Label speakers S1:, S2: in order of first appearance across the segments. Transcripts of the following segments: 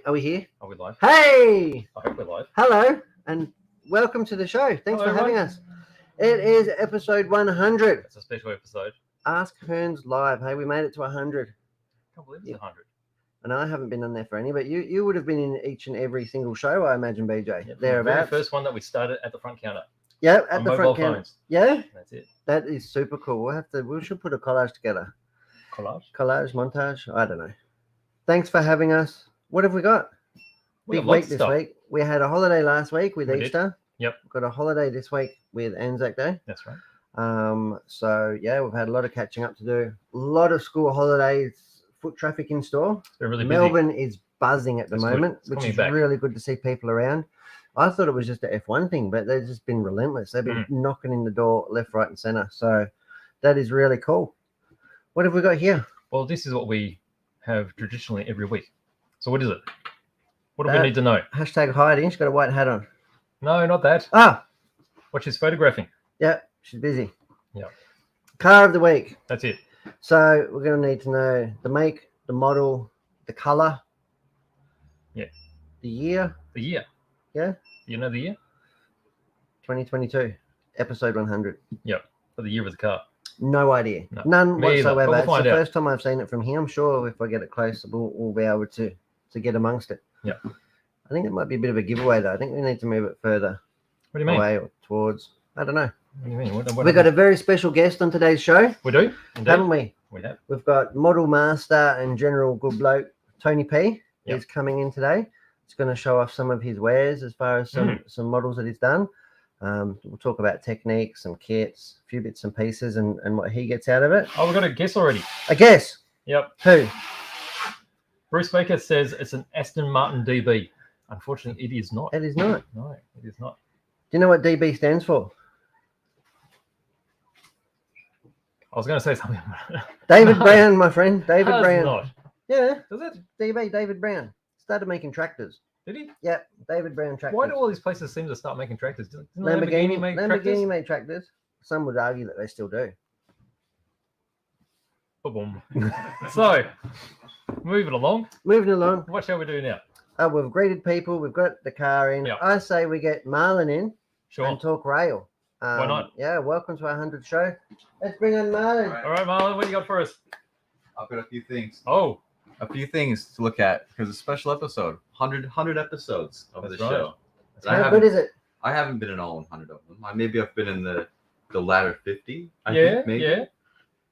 S1: Are we here?
S2: Are we live?
S1: Hey!
S2: I hope we're live.
S1: Hello, and welcome to the show. Thanks for having us. It is episode 100.
S2: It's a special episode.
S1: Ask Hearns live. Hey, we made it to 100.
S2: I can't believe it's 100.
S1: And I haven't been on there for any, but you would have been in each and every single show, I imagine, BJ.
S2: Yep.
S1: Thereabouts.
S2: The very first one that we started at the front counter.
S1: Yeah, at
S2: on
S1: the
S2: mobile
S1: front counter.
S2: phones.
S1: Yeah,
S2: That's it.
S1: that is super cool. We should put a collage together.
S2: Collage?
S1: Montage? I don't know. Thanks for having us. What have we got?
S2: We
S1: Big
S2: got lots
S1: week
S2: of
S1: this
S2: stuff.
S1: week. We had a holiday last week with
S2: We did.
S1: Easter.
S2: Yep.
S1: We've got a holiday this week with Anzac Day.
S2: That's right.
S1: So yeah, we've had a lot of catching up to do. A lot of school holidays, foot traffic in store.
S2: It's been really busy.
S1: Melbourne is buzzing at the
S2: It's good.
S1: moment,
S2: It's
S1: which
S2: coming
S1: is
S2: back.
S1: really good to see people around. I thought it was just a F1 thing, but they've just been relentless. They've been knocking in the door left, right, and center. So that is really cool. What have we got here?
S2: Well, this is what we have traditionally every week. So what is it? What do we need to know?
S1: Hashtag hiding. She's got a white hat on.
S2: No, not that.
S1: Ah,
S2: What she's photographing.
S1: yeah, she's busy.
S2: Yeah.
S1: Car of the week.
S2: That's it.
S1: So we're going to need to know the make, the model, the color.
S2: Yeah.
S1: The year.
S2: The year.
S1: Yeah.
S2: Do you know the year?
S1: 2022, episode 100.
S2: For the year of the car.
S1: No idea.
S2: No,
S1: None
S2: me either, but
S1: whatsoever.
S2: we'll
S1: It's the
S2: find out.
S1: first time I've seen it from here. I'm sure if I get it close, we'll be able to get amongst it.
S2: Yeah.
S1: I think it might be a bit of a giveaway, though. I think we need to move it further
S2: What do you mean?
S1: away or towards. I don't know.
S2: What do you mean?
S1: We've got a very special guest on today's show,
S2: We do? Indeed.
S1: haven't we?
S2: We have.
S1: We've got model master and general good bloke Tony P.
S2: Yep.
S1: He's coming in today. He's going to show off some of his wares as far as some models that he's done. We'll talk about techniques, some kits, a few bits and pieces, and what he gets out of it.
S2: Oh, we've got a guess already.
S1: I guess.
S2: Yep.
S1: Who?
S2: Bruce Baker says it's an Aston Martin DB. Unfortunately, it is not.
S1: It is not.
S2: No, it is not.
S1: Do you know what DB stands for?
S2: I was going to say something.
S1: David
S2: No.
S1: Brown, my friend. David
S2: Does
S1: Brown.
S2: not.
S1: Yeah,
S2: Does it?
S1: DB, David Brown. Started making tractors.
S2: Did he?
S1: Yep, David Brown tractors.
S2: Why do all these places seem to start making tractors? Didn't
S1: Lamborghini
S2: make tractors?
S1: made tractors. Some would argue that they still do.
S2: Boom. So, moving along.
S1: Moving along.
S2: What shall we do now?
S1: We've greeted people. We've got the car in.
S2: Yep.
S1: I say we get Marlon in
S2: Sure.
S1: and talk rail.
S2: Why not?
S1: Yeah, welcome to our 100th show. Let's bring on Marlon.
S2: All right, Marlon, what do you got for us?
S3: I've got a few things.
S2: Oh,
S3: A few things to look at because it's a special episode. 100 episodes of
S2: That's
S3: the
S2: right.
S3: show. I
S1: How
S3: haven't-
S1: good is it?
S3: I haven't been in all 100 of them. Maybe I've been in the latter 50. I
S2: yeah,
S3: think, maybe.
S2: yeah.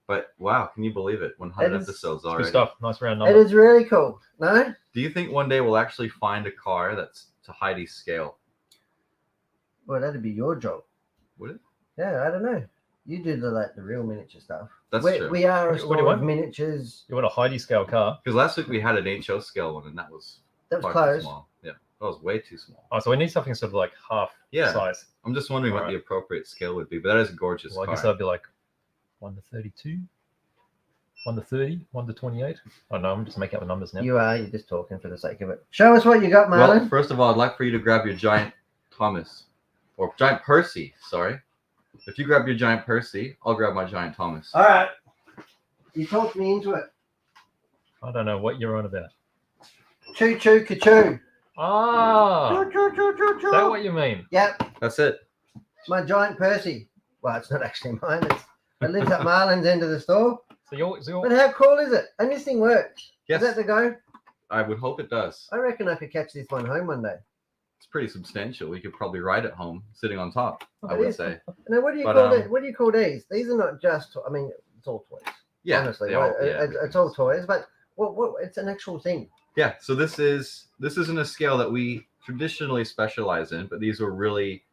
S3: But wow, can you believe it? 100
S1: It is-
S3: episodes
S2: Good
S3: already.
S2: stuff. Nice round
S1: It
S2: number.
S1: is really cool. No?
S3: Do you think one day we'll actually find a car that's to Heidi's scale?
S1: Well, that'd be your job.
S3: Would it?
S1: Yeah, I don't know. You do the real miniature stuff.
S3: That's
S1: we,
S3: true.
S1: We are a
S2: What do you
S1: store of
S2: want?
S1: miniatures.
S2: You want a Heidi scale car?
S3: Because last week we had an HO scale one, and that was
S1: That was
S3: far too
S1: close.
S3: small. Yeah, that was way too small.
S2: Oh, so we need something sort of like half
S3: Yeah.
S2: size.
S3: I'm just wondering what
S2: Alright.
S3: the appropriate scale would be. But that is a gorgeous
S2: Well, I
S3: car.
S2: guess that'd be like 1 to 32, 1 to 30, 1 to 28. Oh no, I'm just making up the numbers now.
S1: You're just talking for the sake of it. Show us what you got,
S3: Well,
S1: Marlon.
S3: first of all, I'd like for you to grab your giant Thomas, or giant Percy. Sorry. If you grab your giant Percy, I'll grab my giant Thomas.
S1: All right. You talked me into it.
S2: I don't know what you're on about.
S1: Choo choo ka-choo.
S2: Ah,
S1: Choo choo choo choo
S2: is that
S1: choo.
S2: what you mean?
S1: Yep.
S3: That's it.
S1: My giant Percy. Well, it's not actually mine. It lives at Marlon's end of the store.
S2: So you're
S1: But how cool is it? And this thing works.
S3: Yes,
S1: Is that the go?
S3: I would hope it does.
S1: I reckon I could catch this one home one day.
S3: It's pretty substantial. We could probably ride it home, sitting on top. I
S1: It
S3: would
S1: is.
S3: say.
S1: Now, what do you
S3: But,
S1: call it? What do you call these? These are not just. I mean, it's all toys.
S3: Yeah.
S1: Honestly,
S3: they all-
S1: right?
S3: yeah,
S1: It's all toys, but what? It's an actual thing.
S3: Yeah. So this isn't a scale that we traditionally specialize in, but these were really,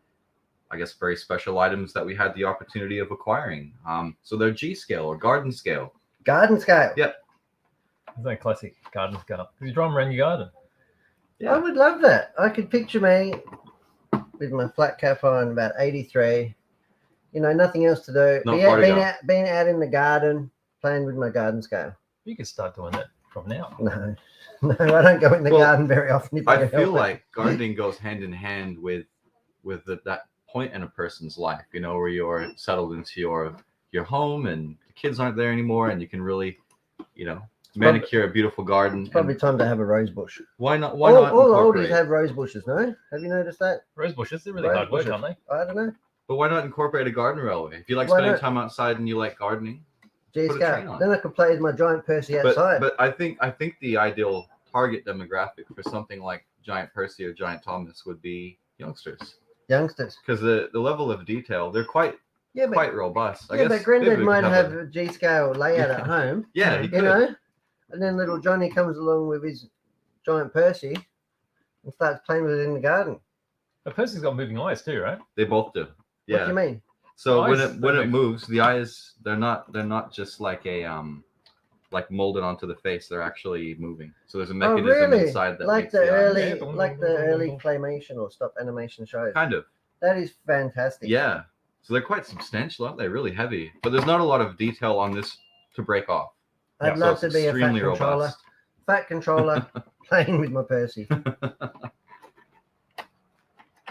S3: I guess, very special items that we had the opportunity of acquiring. So they're G scale or garden scale.
S1: Garden scale.
S3: Yep.
S2: It's that classic garden car. Because you drive 'em around your garden.
S1: I would love that. I could picture me with my flat cap on, about 83. You know, nothing else to do.
S3: Not party girl.
S1: Being out in the garden, playing with my garden scale.
S2: You can start doing that from now.
S1: No, no, I don't go in the
S3: Well,
S1: garden very often. If
S3: I
S1: can
S3: feel
S1: help it.
S3: like gardening goes hand in hand with that point in a person's life, you know, where you're settled into your home and the kids aren't there anymore, and you can really, you know, manicure a beautiful garden.
S1: It's probably
S3: and
S1: time to have a rose bush.
S3: why not?
S1: All oldies
S3: incorporate?
S1: have rose bushes, no? Have you noticed that?
S2: Rose bushes, they're really
S1: Rose
S2: hard work,
S1: bushes.
S2: aren't they?
S1: I don't know.
S3: But why not incorporate a garden railway? If you like
S1: Why
S3: spending
S1: not?
S3: time outside and you like gardening,
S1: G
S3: Put a train
S1: Scout.
S3: on.
S1: Then I could play as my giant Percy
S3: but
S1: outside.
S3: but I think the ideal target demographic for something like Giant Percy or Giant Thomas would be youngsters,
S1: Youngsters.
S3: because the level of detail, they're quite
S1: Yeah, but
S3: robust. I
S1: yeah,
S3: guess
S1: but Granddad
S3: maybe we
S1: might
S3: could
S1: have
S3: a-
S1: a G scale layout
S3: Yeah.
S1: at home.
S3: yeah, he
S1: You
S3: could.
S1: know, and then little Johnny comes along with his giant Percy and starts playing with it in the garden.
S2: But Percy's got moving eyes too, right?
S3: They both do.
S1: What
S3: Yeah.
S1: do you mean?
S3: So when
S2: Eyes,
S3: it
S2: they're
S3: moves, the eyes they're not just like a like molded onto the face. They're actually moving. So there's a
S1: Oh,
S3: mechanism
S1: really?
S3: inside that
S1: Like
S3: makes
S1: the
S3: the eyes.
S1: early,
S2: Yeah.
S1: like the early claymation or stop animation shows.
S3: Kind of.
S1: That is fantastic.
S3: Yeah. So they're quite substantial, aren't they? Really heavy. But there's not a lot of detail on this to break off.
S1: I'd
S3: So
S1: love
S3: it's
S1: to be a fat
S3: extremely
S1: controller.
S3: robust.
S1: Fat controller playing with my Percy.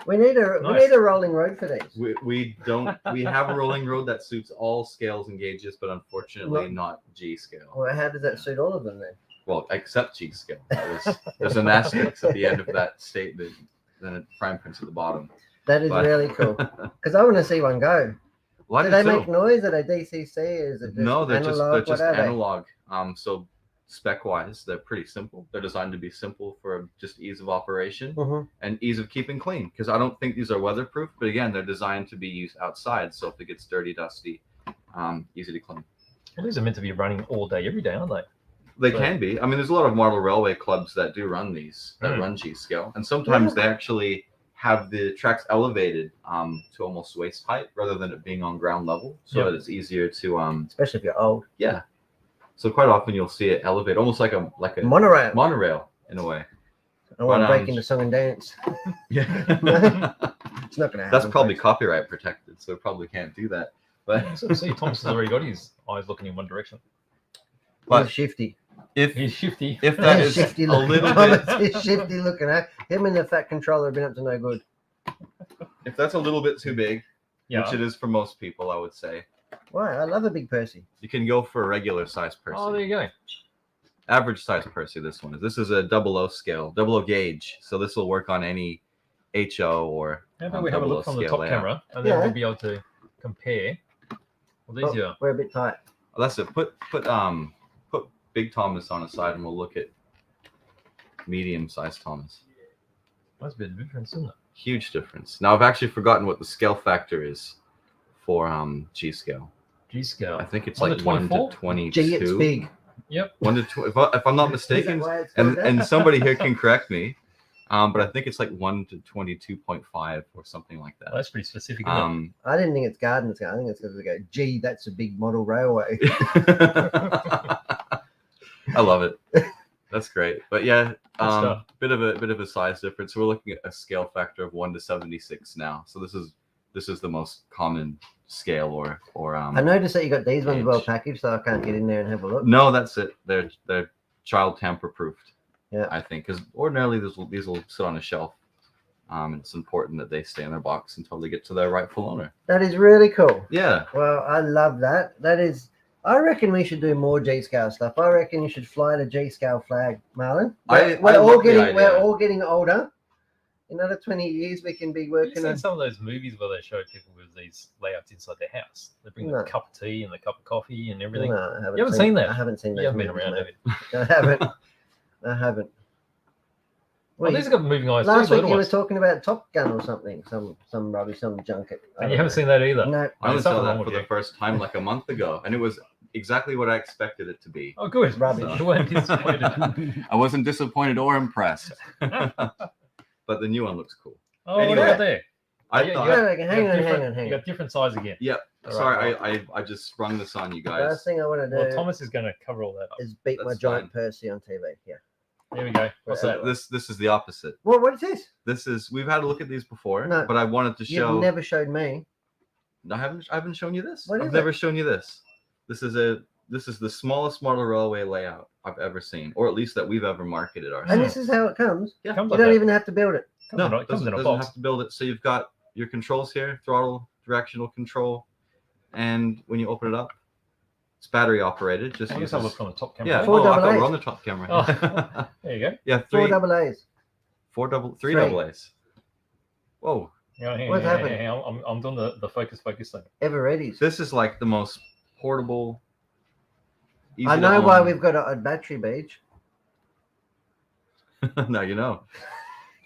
S1: We need a
S2: Nice.
S1: rolling road for these.
S3: We don't we have a rolling road that suits all scales and gauges, but unfortunately not G scale.
S1: Well, how does that suit all of them then?
S3: Well, except G scale. There's an asterisk at the end of that statement, then a prime print at the bottom.
S1: That is
S3: But-
S1: really cool. Because I want to see one go.
S3: Why
S1: Do they make noise? Are they DCC? Or is it just
S3: No, they're
S1: analog?
S3: just
S1: What are they?
S3: analog. So spec wise, they're pretty simple. They're designed to be simple for just ease of operation
S1: Mhm.
S3: and ease of keeping clean. Because I don't think these are weatherproof, but again, they're designed to be used outside. So if it gets dirty, dusty, easy to clean.
S2: Well, these are meant to be running all day, every day, aren't they?
S3: They
S2: Right.
S3: can be. I mean, there's a lot of model railway clubs that do run these, that run G scale, and sometimes they actually have the tracks elevated to almost waist height rather than it being on ground level, so
S2: Yep.
S3: that it's easier to
S1: Especially if you're old.
S3: yeah. So quite often you'll see it elevate, almost like a
S1: Monorail.
S3: monorail in a way.
S1: I want to
S3: but,
S1: break into song and dance.
S3: Yeah.
S1: It's not going to happen.
S3: That's probably
S1: folks.
S3: copyright protected, so we probably can't do that. But
S2: So see, Thomas has already got his eyes looking in one direction.
S3: but
S1: He's shifty.
S3: if
S2: He's shifty.
S3: if that
S1: He's
S3: is
S1: shifty
S3: a
S1: looking.
S3: little
S1: Thomas
S3: bit
S1: is shifty looking. Him and the fat controller have been up to no good.
S3: if that's a little bit too big,
S2: Yeah.
S3: which it is for most people, I would say,
S1: Why? I love a big Percy.
S3: you can go for a regular size Percy.
S2: Oh, there you go.
S3: Average size Percy, this one is. This is a 00 scale, 00 gauge. So this will work on any HO or
S2: How about we have a look from the top camera, and then
S1: Yeah.
S2: we'll be able to compare. Well, these
S1: Oh,
S2: are
S1: we're a bit tight.
S3: Oh, that's it. Put Big Thomas on a side, and we'll look at medium size Thomas.
S2: that's a bit of a difference, isn't it?
S3: Huge difference. Now I've actually forgotten what the scale factor is for G scale.
S2: G scale.
S3: I think it's
S2: 1
S3: like
S2: to
S3: 1
S2: 24?
S3: to 22.
S1: Gee, it's big.
S2: Yep.
S3: 1 to 20. If I'm not mistaken,
S1: Is that why it's called that?
S3: and somebody here can correct me, but I think it's like 1 to 22.5 or something like
S2: Well,
S3: that.
S2: that's pretty specific. Isn't it?
S1: I didn't think it's garden scale. I think it's because they go, gee, that's a big model railway.
S3: I love it. That's great. But yeah,
S2: stuff.
S3: bit of a size difference. We're looking at a scale factor of 1 to 76 now. So this is the most common scale or
S1: I noticed that you got these ones
S3: Age.
S1: well packaged, so I can't get in there and have a look.
S3: no, that's it. They're child tamper proofed.
S1: Yeah.
S3: I think because ordinarily these will sit on a shelf. And it's important that they stay in their box until they get to their rightful owner.
S1: That is really cool.
S3: Yeah.
S1: Well, I love that. That is, I reckon we should do more G scale stuff. I reckon you should fly the G scale flag, Marlon.
S3: I
S1: We're all
S3: love the
S1: getting
S3: idea.
S1: older. In another 20 years, we can be
S2: You've
S1: working
S2: seen
S1: on.
S2: some of those movies where they show people with these layouts inside their house. They bring
S1: No.
S2: the cup of tea and the cup of coffee and everything.
S1: No, I haven't
S2: You haven't seen that?
S1: I haven't seen
S2: You
S1: those
S2: haven't been
S1: movies,
S2: around,
S1: mate.
S2: have you?
S1: I haven't. I haven't.
S2: Well,
S1: Well,
S2: these have got moving eyes
S1: last
S2: too,
S1: week
S2: little
S1: you were
S2: ones.
S1: talking about Top Gun or something, some rubbish, some junket. I
S2: And you
S1: don't
S2: haven't seen that either.
S1: know. No,
S3: I only
S2: There's something
S3: saw
S2: wrong
S3: that for
S2: with
S3: the
S2: you.
S3: first time like a month ago, and it was exactly what I expected it to be.
S2: Oh, good.
S1: Rubbish.
S2: You weren't disappointed.
S3: I wasn't disappointed or impressed. But the new one looks cool.
S2: Oh,
S3: Anyway,
S2: what about there?
S3: I
S2: Yeah,
S3: thought,
S2: yeah.
S1: hang on,
S2: You got different-
S1: hang
S2: You
S1: on.
S2: got different size again.
S3: Yep.
S2: All
S3: Sorry,
S2: right,
S3: I just sprung this on you
S1: The
S3: guys.
S1: last thing I want to
S2: Well,
S1: do
S2: Thomas is going to cover all that up.
S1: is beat my
S3: That's
S1: giant
S3: fine.
S1: Percy on TV. Yeah.
S2: There we go. What's that?
S3: This is the opposite.
S1: What is this?
S3: This is we've had a look at these before,
S1: No.
S3: but I wanted to show.
S1: You've never showed me.
S3: I haven't shown you this.
S1: What is
S3: I've never shown you this. This is the smallest model railway layout I've ever seen, or at least that we've ever marketed ourselves.
S1: And this is how it comes.
S3: Yeah.
S2: Comes
S1: You
S2: like
S1: don't
S2: that.
S1: even have to build it.
S3: No,
S2: Comes
S3: doesn't
S2: in a box.
S3: have to build it. So you've got your controls here, throttle, directional control, and when you open it up, It's battery operated. Just
S2: I guess
S3: uses.
S2: I'll look on the top camera.
S3: Yeah.
S1: Four
S3: I
S1: double
S3: thought
S1: A's.
S3: we're on the top camera.
S2: Oh. There you go.
S3: Yeah.
S1: Four
S3: Three
S1: double A's.
S3: three
S1: Three.
S3: double A's. Whoa.
S1: What's happening?
S2: Hang on. I'm doing the focus thing.
S1: Ever ready?
S3: This is like the most portable. Easy
S1: I
S3: to
S1: know why
S3: own-
S1: we've got a battery beach.
S3: Now you know.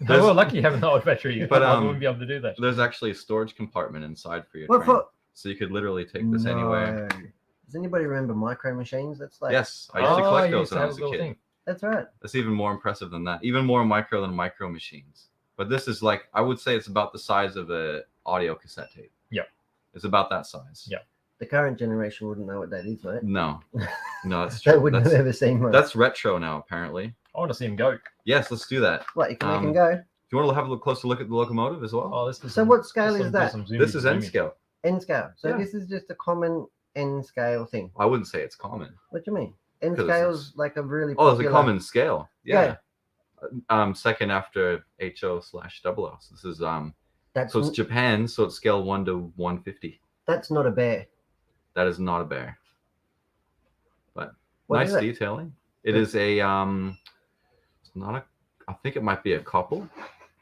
S2: No, we're lucky having the old battery.
S3: But,
S2: I wouldn't be able to do that.
S3: There's actually a storage compartment inside for your
S1: What
S3: train,
S1: for?
S3: so you could literally take this anywhere.
S1: No. Does anybody remember micro machines? That's like
S3: Yes, I used to collect
S2: you
S3: those
S2: used to
S3: when I
S2: have
S3: was a
S2: little
S3: kid.
S2: thing.
S1: That's right.
S3: That's even more impressive than that. Even more micro than micro machines. But this is like, I would say it's about the size of a audio cassette tape.
S2: Yeah.
S3: It's about that size.
S2: Yeah.
S1: The current generation wouldn't know what that is, right?
S3: No, that's
S1: They
S3: true.
S1: wouldn't
S3: That's,
S1: have ever seen one.
S3: that's retro now, apparently.
S2: I want to see him go.
S3: Yes, let's do that.
S1: What, you can make them
S3: um,
S1: go?
S3: Do you want to have a closer look at the locomotive as well?
S2: Oh, this is
S1: So what scale is that?
S3: This is N scale.
S1: N scale. So
S3: Yeah.
S1: this is just a common N scale thing.
S3: I wouldn't say it's common.
S1: What do you mean? N
S3: 'Cause
S1: scale's like a really
S3: Oh, it's a
S1: popular-
S3: common scale. Yeah. Second after HO/00. So this is
S1: That's,
S3: so it's Japan, so it's scale 1 to 150.
S1: that's not a bear.
S3: That is not a bear. But
S1: What
S3: nice
S1: is it?
S3: detailing. It is a it's not a, I think it might be a couple.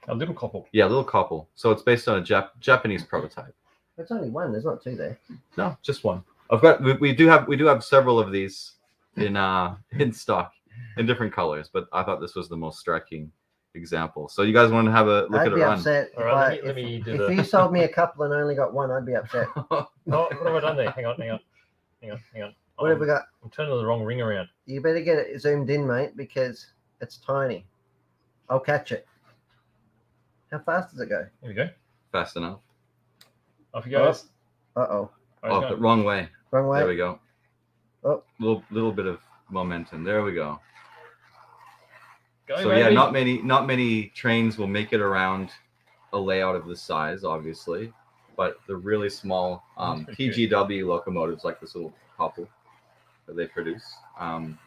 S2: A little couple.
S3: Yeah, a little couple. So it's based on a Japanese prototype.
S1: It's only one. There's not two there.
S3: No, just one. I've got we do have several of these in stock in different colors, but I thought this was the most striking example. So you guys want to have a look
S1: I'd
S3: at it
S1: be
S3: run?
S1: upset
S2: All right, let me do
S1: if
S2: the-
S1: you sold me a couple and I only got one. I'd be upset.
S2: Oh, what have I done there? Hang on.
S1: What have we got?
S2: I'm turning the wrong ring around.
S1: You better get it zoomed in, mate, because it's tiny. I'll catch it. How fast does it go?
S2: Here we go.
S3: Fast enough.
S2: Off you goes.
S1: Uh-oh.
S3: Oh, the wrong way.
S1: Wrong way.
S3: There we go.
S1: Oh.
S3: Little bit of momentum. There we go.
S2: Go,
S3: So
S2: baby.
S3: yeah, not many trains will make it around a layout of this size, obviously, but the really small
S2: That's pretty
S3: TGW locomotives like this little couple that they produce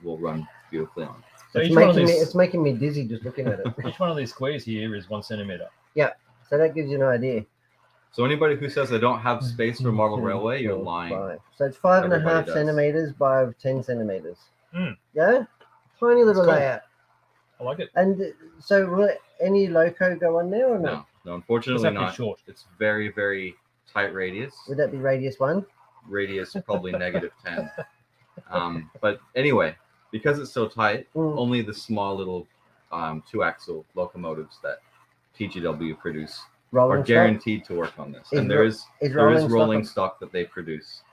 S3: will run beautifully on.
S2: So
S1: It's
S2: each one, of
S1: making, me,
S2: these,
S1: it's making me dizzy just looking at it.
S2: each one of these squares here is 1 centimeter.
S1: So that gives you an idea.
S3: So anybody who says they don't have space for model railway, you're
S1: Four,
S3: lying.
S1: 5. So it's 5.5
S3: Everybody does.
S1: centimeters by 10 centimeters.
S2: Mm.
S1: Yeah? Tiny little
S2: cool.
S1: layout.
S2: I like it.
S1: And so will any loco go on there or not?
S3: No,
S2: It's
S3: unfortunately
S2: actually
S3: not.
S2: short.
S3: It's very, very tight radius.
S1: Would that be radius 1?
S3: Radius probably -10. But anyway, because it's so tight,
S1: Mm.
S3: only the small little 2-axle locomotives that TGW produce
S1: Rolling
S3: are
S1: stock?
S3: guaranteed to work on this.
S1: Is
S3: And there is
S1: rolling
S3: rolling
S1: stock
S3: stock that they produce,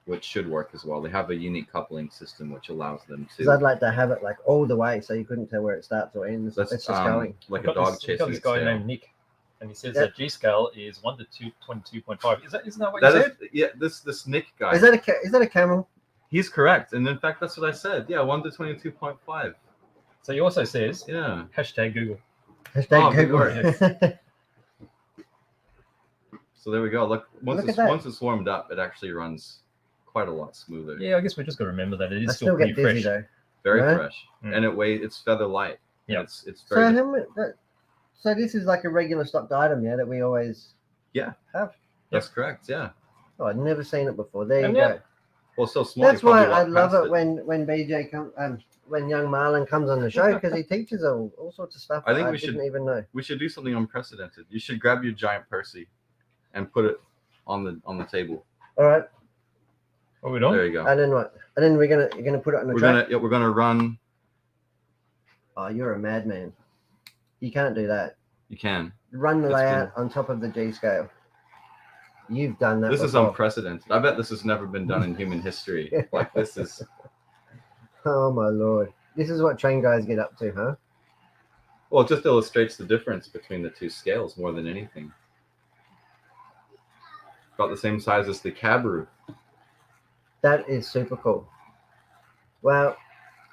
S3: which should work as well. They have a unique coupling system which allows them
S1: Because
S3: to.
S1: I'd like to have it like all the way so you couldn't tell where it starts or ends.
S3: That's
S1: It's just going.
S3: like
S2: I've
S3: a
S2: got
S3: dog
S2: this, I've
S3: chasing
S2: got this
S3: its
S2: guy
S3: tail.
S2: named Nick, and he says
S1: Yeah.
S2: that G scale is 1 to 22.5. Isn't that what you
S3: That
S2: said?
S3: is, yeah. This Nick guy.
S1: Is that a camel?
S3: He's correct, and in fact, that's what I said. Yeah, 1 to 22.5.
S2: So he also says
S3: Yeah.
S2: hashtag Google.
S1: Hashtag
S3: Oh, good
S1: Google.
S3: So there we go. Look,
S1: Look at that.
S3: once it's warmed up, it actually runs quite a lot smoother.
S2: Yeah, I guess we just got to remember that it is
S1: I
S2: still
S1: still
S2: pretty
S1: get dizzy
S2: fresh.
S1: though.
S3: Very
S1: Right?
S3: fresh,
S2: Mm.
S3: and it's feather light. and
S2: Yeah.
S3: it's
S1: So
S3: very.
S1: how many, so this is like a regular stocked item, yeah, that we always have.
S3: That's correct. Yeah.
S1: Oh, I'd never seen it before. There you
S2: And
S1: go.
S2: yeah.
S3: Well, it's so small.
S1: That's
S3: you probably
S1: why I
S3: walk
S1: love
S3: past
S1: it when BJ when young Marlon comes on the show because he teaches all sorts of stuff
S3: I think
S1: I
S3: we
S1: didn't
S3: should-
S1: even know.
S3: We should do something unprecedented. You should grab your giant Percy, and put it on the table.
S1: All right,
S2: What are we doing?
S3: There you go.
S1: and then what? And then you're gonna put it on the
S3: We're
S1: track.
S3: we're gonna run.
S1: Oh, you're a madman. You can't do that.
S3: You can.
S1: Run the
S3: That's
S1: layout on top of the G scale. You've done that.
S3: This is
S1: before.
S3: unprecedented. I bet this has never been done in human history. Like this is.
S1: Oh my lord! This is what train guys get up to, huh?
S3: Well, it just illustrates the difference between the two scales more than anything. About the same size as the cab roof.
S1: That is super cool. Well,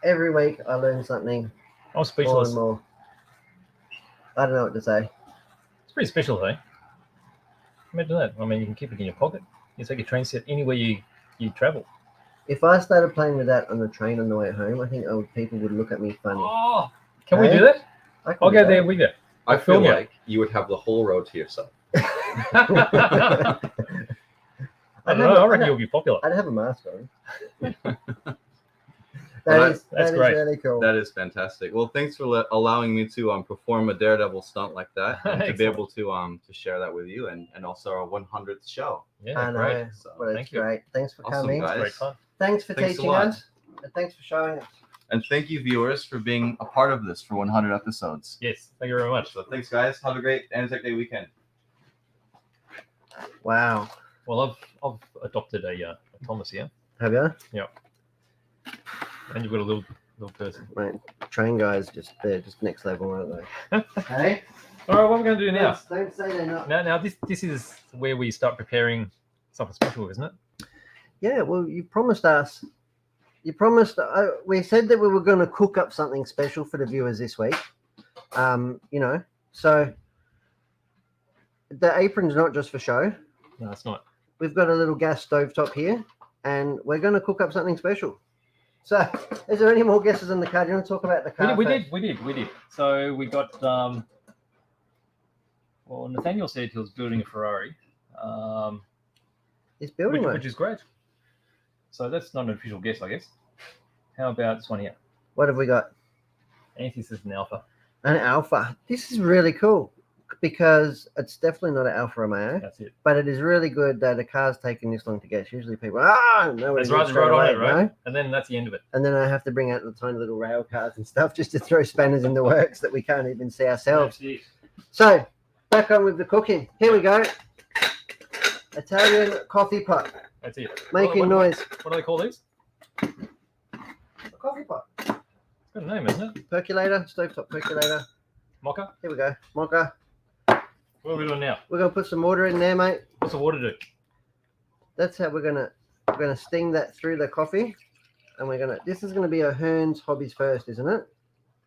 S1: every week I learn something
S2: I'm
S1: more
S2: speechless.
S1: and more. I don't know what to say.
S2: It's pretty special, though. Imagine that. I mean, you can keep it in your pocket. You take a train set anywhere you travel.
S1: If I started playing with that on the train on the way home, I think old people would look at me funny.
S2: Oh, can we
S1: Hey?
S2: do that?
S1: I can
S2: I'll
S1: do
S2: go
S1: that.
S2: there with you.
S3: I feel
S2: film you.
S3: like you would have the whole road to yourself.
S1: I
S2: I don't know. I reckon you'll be popular.
S1: I'd have a mask on.
S3: Well,
S2: that's great.
S1: Really cool.
S3: That is fantastic. Well, thanks for allowing me to perform a daredevil stunt like that, and to be able to share that with you, and also our 100th show.
S2: Yeah,
S1: I
S2: great.
S1: know.
S3: So,
S1: Well,
S2: thank
S1: it's
S2: you.
S1: great. Thanks for
S3: Awesome,
S1: coming.
S3: guys.
S2: Great fun.
S1: Thanks for
S3: Thanks a
S1: teaching
S3: lot.
S1: us. And thanks for showing us.
S3: And thank you, viewers, for being a part of this for 100 episodes.
S2: Yes, thank you very much.
S3: So thanks, guys. Have a great Anzac Day weekend.
S1: Wow.
S2: Well, I've adopted a Thomas here,
S1: Have you?
S2: and you've got a little person.
S1: Right. Train guys, they're just next level, aren't they? Hey?
S2: All right, what are we going to do now?
S1: Don't say they're not.
S2: Now this is where we start preparing something special, isn't it?
S1: Yeah, well, you promised us. You promised. We said that we were going to cook up something special for the viewers this week. So the apron's not just for show.
S2: No, it's not.
S1: We've got a little gas stovetop here, and we're going to cook up something special. So, is there any more guesses on the card? You want to talk about the card?
S2: We did. So we got. Well, Nathaniel said he was building a Ferrari.
S1: He's building one.
S2: Which is great. So that's not an official guess, I guess. How about this one here?
S1: What have we got?
S2: Anthony says an Alpha.
S1: An Alpha. This is really cool because it's definitely not an Alfa Romeo,
S2: That's it.
S1: but it is really good that a car's taking this long to get. Usually people, no,
S2: That's right, on it, right? And then that's the end of it.
S1: And then I have to bring out the tiny little rail cars and stuff just to throw spanners in the works that we can't even see ourselves.
S2: That's it.
S1: So, back on with the cooking. Here we go. Italian coffee pot.
S2: That's it.
S1: Making noise.
S2: What do they call these?
S1: A coffee pot.
S2: It's got a name, isn't it?
S1: Percolator, stovetop percolator.
S2: Mocha?
S1: Here we go. Mocha.
S2: What are we doing now?
S1: We're gonna put some water in there, mate.
S2: What's the water do?
S1: That's how we're gonna sting that through the coffee. And this is gonna be a Hearns Hobbies First, isn't it?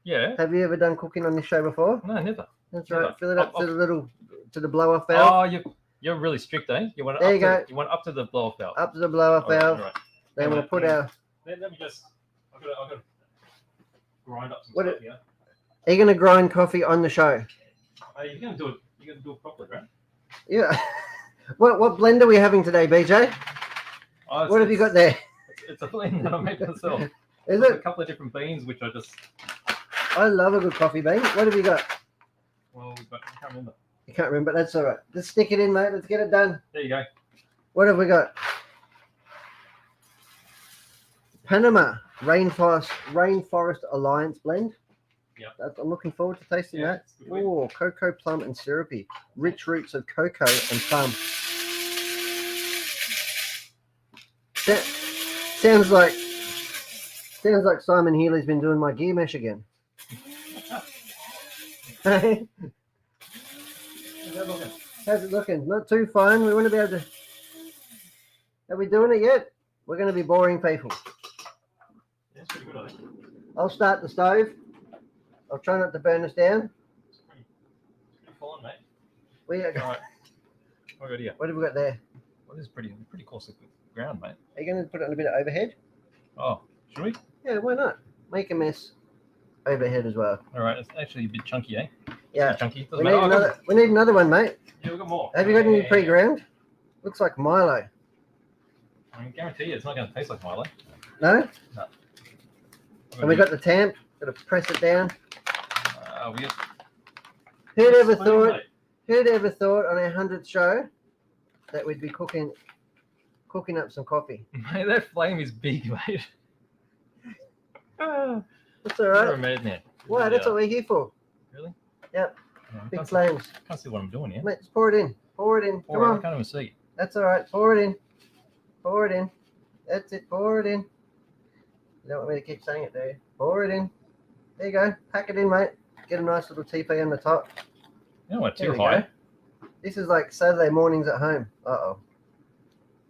S2: Yeah.
S1: Have you ever done cooking on this show before?
S2: No, never.
S1: That's
S2: Never.
S1: right. Fill it up to the blow off valve.
S2: Oh, you're really strict, eh? You want it
S1: There
S2: up
S1: you go.
S2: You want up to the blow off valve.
S1: Up to the blow off valve.
S2: All right.
S1: Then we'll put our.
S2: Let me just. I've got to grind up some
S1: What
S2: stuff here.
S1: Are you gonna grind coffee on the show?
S2: You're gonna do it. You're gonna do it properly, right?
S1: Yeah. What blend are we having today, BJ?
S2: Oh,
S1: What have you got there?
S2: It's a blend that I made myself.
S1: Is
S2: There's
S1: it?
S2: a couple of different beans, which I just.
S1: I love a good coffee bean. What have you got?
S2: Well, I can't remember.
S1: You can't remember. That's all right. Just stick it in, mate. Let's get it done.
S2: There you go.
S1: What have we got? Panama Rainforest Alliance blend.
S2: Yep.
S1: I'm looking forward to tasting that.
S2: it's good.
S1: Oh, cocoa, plum, and syrupy. Rich roots of cocoa and plum. Sounds like Simon Healy's been doing my gear mesh again. Hey,
S2: How's that looking?
S1: how's it looking? Not too fine. We want to be able to. Are we doing it yet? We're going to be boring people.
S2: Yeah, it's pretty good, I think.
S1: I'll start the stove. I'll try not to burn us down.
S2: It's pretty fine, mate.
S1: We are,
S2: All right. What got here?
S1: what have we got there?
S2: Well, this is pretty coarse ground, mate.
S1: Are you going to put it on a bit of overhead?
S2: Oh, should we?
S1: Yeah, why not? Make a mess overhead as well.
S2: All right. It's actually a bit chunky, eh?
S1: Yeah.
S2: Chunky.
S1: We need another one, mate.
S2: Yeah, we've got more.
S1: Have you got any
S2: Yeah.
S1: pre-ground? Looks like Milo.
S2: I can guarantee you it's not going to taste like Milo.
S1: No? And we got the tamp. Got to press it down.
S2: We got
S1: Who'd ever
S2: spoon,
S1: thought?
S2: mate.
S1: Who'd ever thought on our 100th show that we'd be cooking up some coffee?
S2: Mate, that flame is big, mate.
S1: That's all
S2: You're a
S1: right.
S2: madman.
S1: Why? That's what we're here for.
S2: Really?
S1: Yep.
S2: Yeah, I
S1: Big
S2: can't see-
S1: flames.
S2: Can't see what I'm doing here.
S1: Mate, just pour it in. Pour it in. Come
S2: I
S1: on.
S2: can't even see.
S1: That's all right. Pour it in. Pour it in. That's it. Pour it in. You don't want me to keep saying it, do you? Pour it in. There you go. Pack it in, mate. Get a nice little TP on the top.
S2: You don't want
S1: There
S2: too
S1: we
S2: high.
S1: go. This is like Saturday mornings at home. Uh-oh.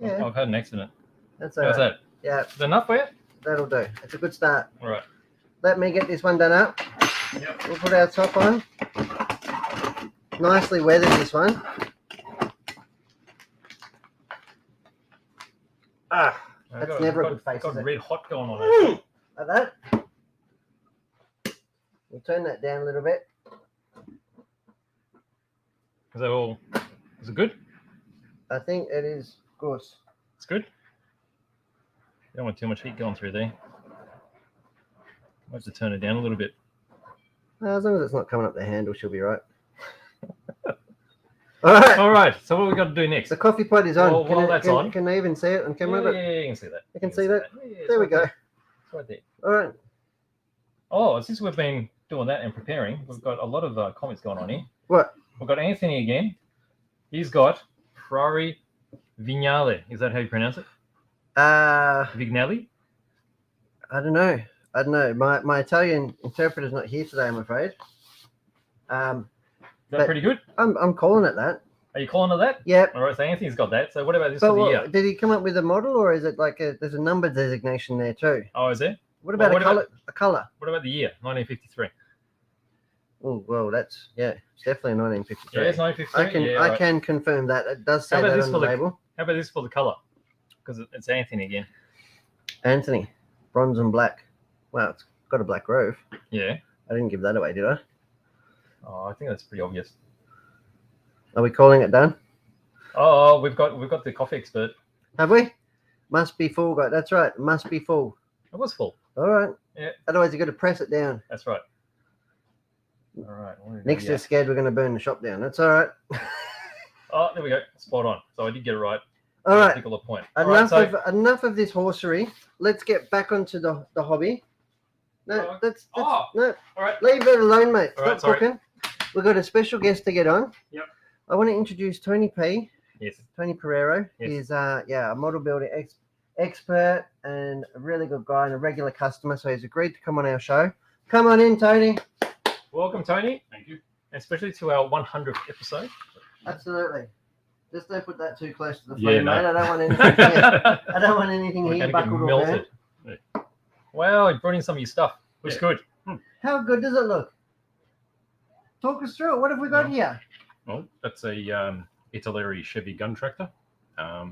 S1: Yeah,
S2: I've had an accident.
S1: that's all
S2: How's
S1: right.
S2: that?
S1: Yeah,
S2: Is that enough for you?
S1: that'll do. It's a good start.
S2: All right.
S1: Let me get this one done up.
S2: Yep.
S1: We'll put our top on. Nicely weathered, this one. Ah,
S2: I've
S1: That's never a good face,
S2: I've got
S1: is it?
S2: red hot going on. Over
S1: like that. We'll turn that down a little bit.
S2: Is that all? Is it good?
S1: I think it is good.
S2: It's good. You don't want too much heat going through there. I have to turn it down a little bit.
S1: As long as it's not coming up the handle, she'll be right. All right.
S2: All right. So what we got to do next?
S1: The coffee pot is on.
S2: Well, while that's on.
S1: Can they even see it on camera?
S2: Yeah, you can see that.
S1: You can see that?
S2: Yeah, it's
S1: There we
S2: right
S1: go.
S2: It's right there.
S1: All right.
S2: Oh, since we've been doing that and preparing, we've got a lot of comments going on here.
S1: What?
S2: We've got Anthony again. He's got Ferrari Vignale. Is that how you pronounce it? Vignale?
S1: I don't know. My Italian interpreter's not here today, I'm afraid.
S2: Is that pretty good?
S1: I'm calling it that.
S2: Are you calling it that?
S1: Yep.
S2: All right, so Anthony's got that. So what about this
S1: But
S2: for the year?
S1: did he come up with a model, or is it like there's a number designation there too?
S2: Oh, is there?
S1: What about
S2: Well,
S1: a color?
S2: What about the year? 1953.
S1: Oh, well, it's definitely 1953.
S2: Yeah, it's 1953.
S1: I can confirm that. It does say that on the label.
S2: How about this for the color? Because it's Anthony again.
S1: Anthony, bronze and black. Wow, it's got a black roof.
S2: Yeah.
S1: I didn't give that away, did I?
S2: Oh, I think that's pretty obvious.
S1: Are we calling it done?
S2: Oh, we've got the coffee expert.
S1: Have we? Must be full, guys. That's right. Must be full.
S2: It was full.
S1: All right.
S2: Yeah.
S1: Otherwise, you got to press it down.
S2: That's right. All right.
S1: Next, they're scared we're going to burn the shop down. That's all right.
S2: Oh, there we go. Spot on. So I did get it right.
S1: All right.
S2: Particular point.
S1: Enough of this horsery. Let's get back onto the hobby. No, that's no.
S2: All right.
S1: Leave it alone, mate.
S2: All right,
S1: Stop talking. We've got a special guest to get on.
S2: Yep.
S1: I want to introduce Tony P.
S2: Yes.
S1: Tony Pereiro.
S2: Yes.
S1: He's a model building expert and a really good guy and a regular customer. So he's agreed to come on our show. Come on in, Tony.
S2: Welcome, Tony.
S4: Thank you.
S2: Especially to our 100th episode.
S1: Absolutely. Just don't put that too close to the
S4: Yeah,
S1: flame,
S4: no.
S1: mate. I don't want anything. I don't want anything
S2: We're
S1: here
S2: going to get
S1: buckled or burnt.
S2: melted. Wow, you brought in some of your stuff. Looks good.
S1: How good does it look? Talk us through it. What have we got here?
S4: Well, that's a Italy Chevy gun tractor. I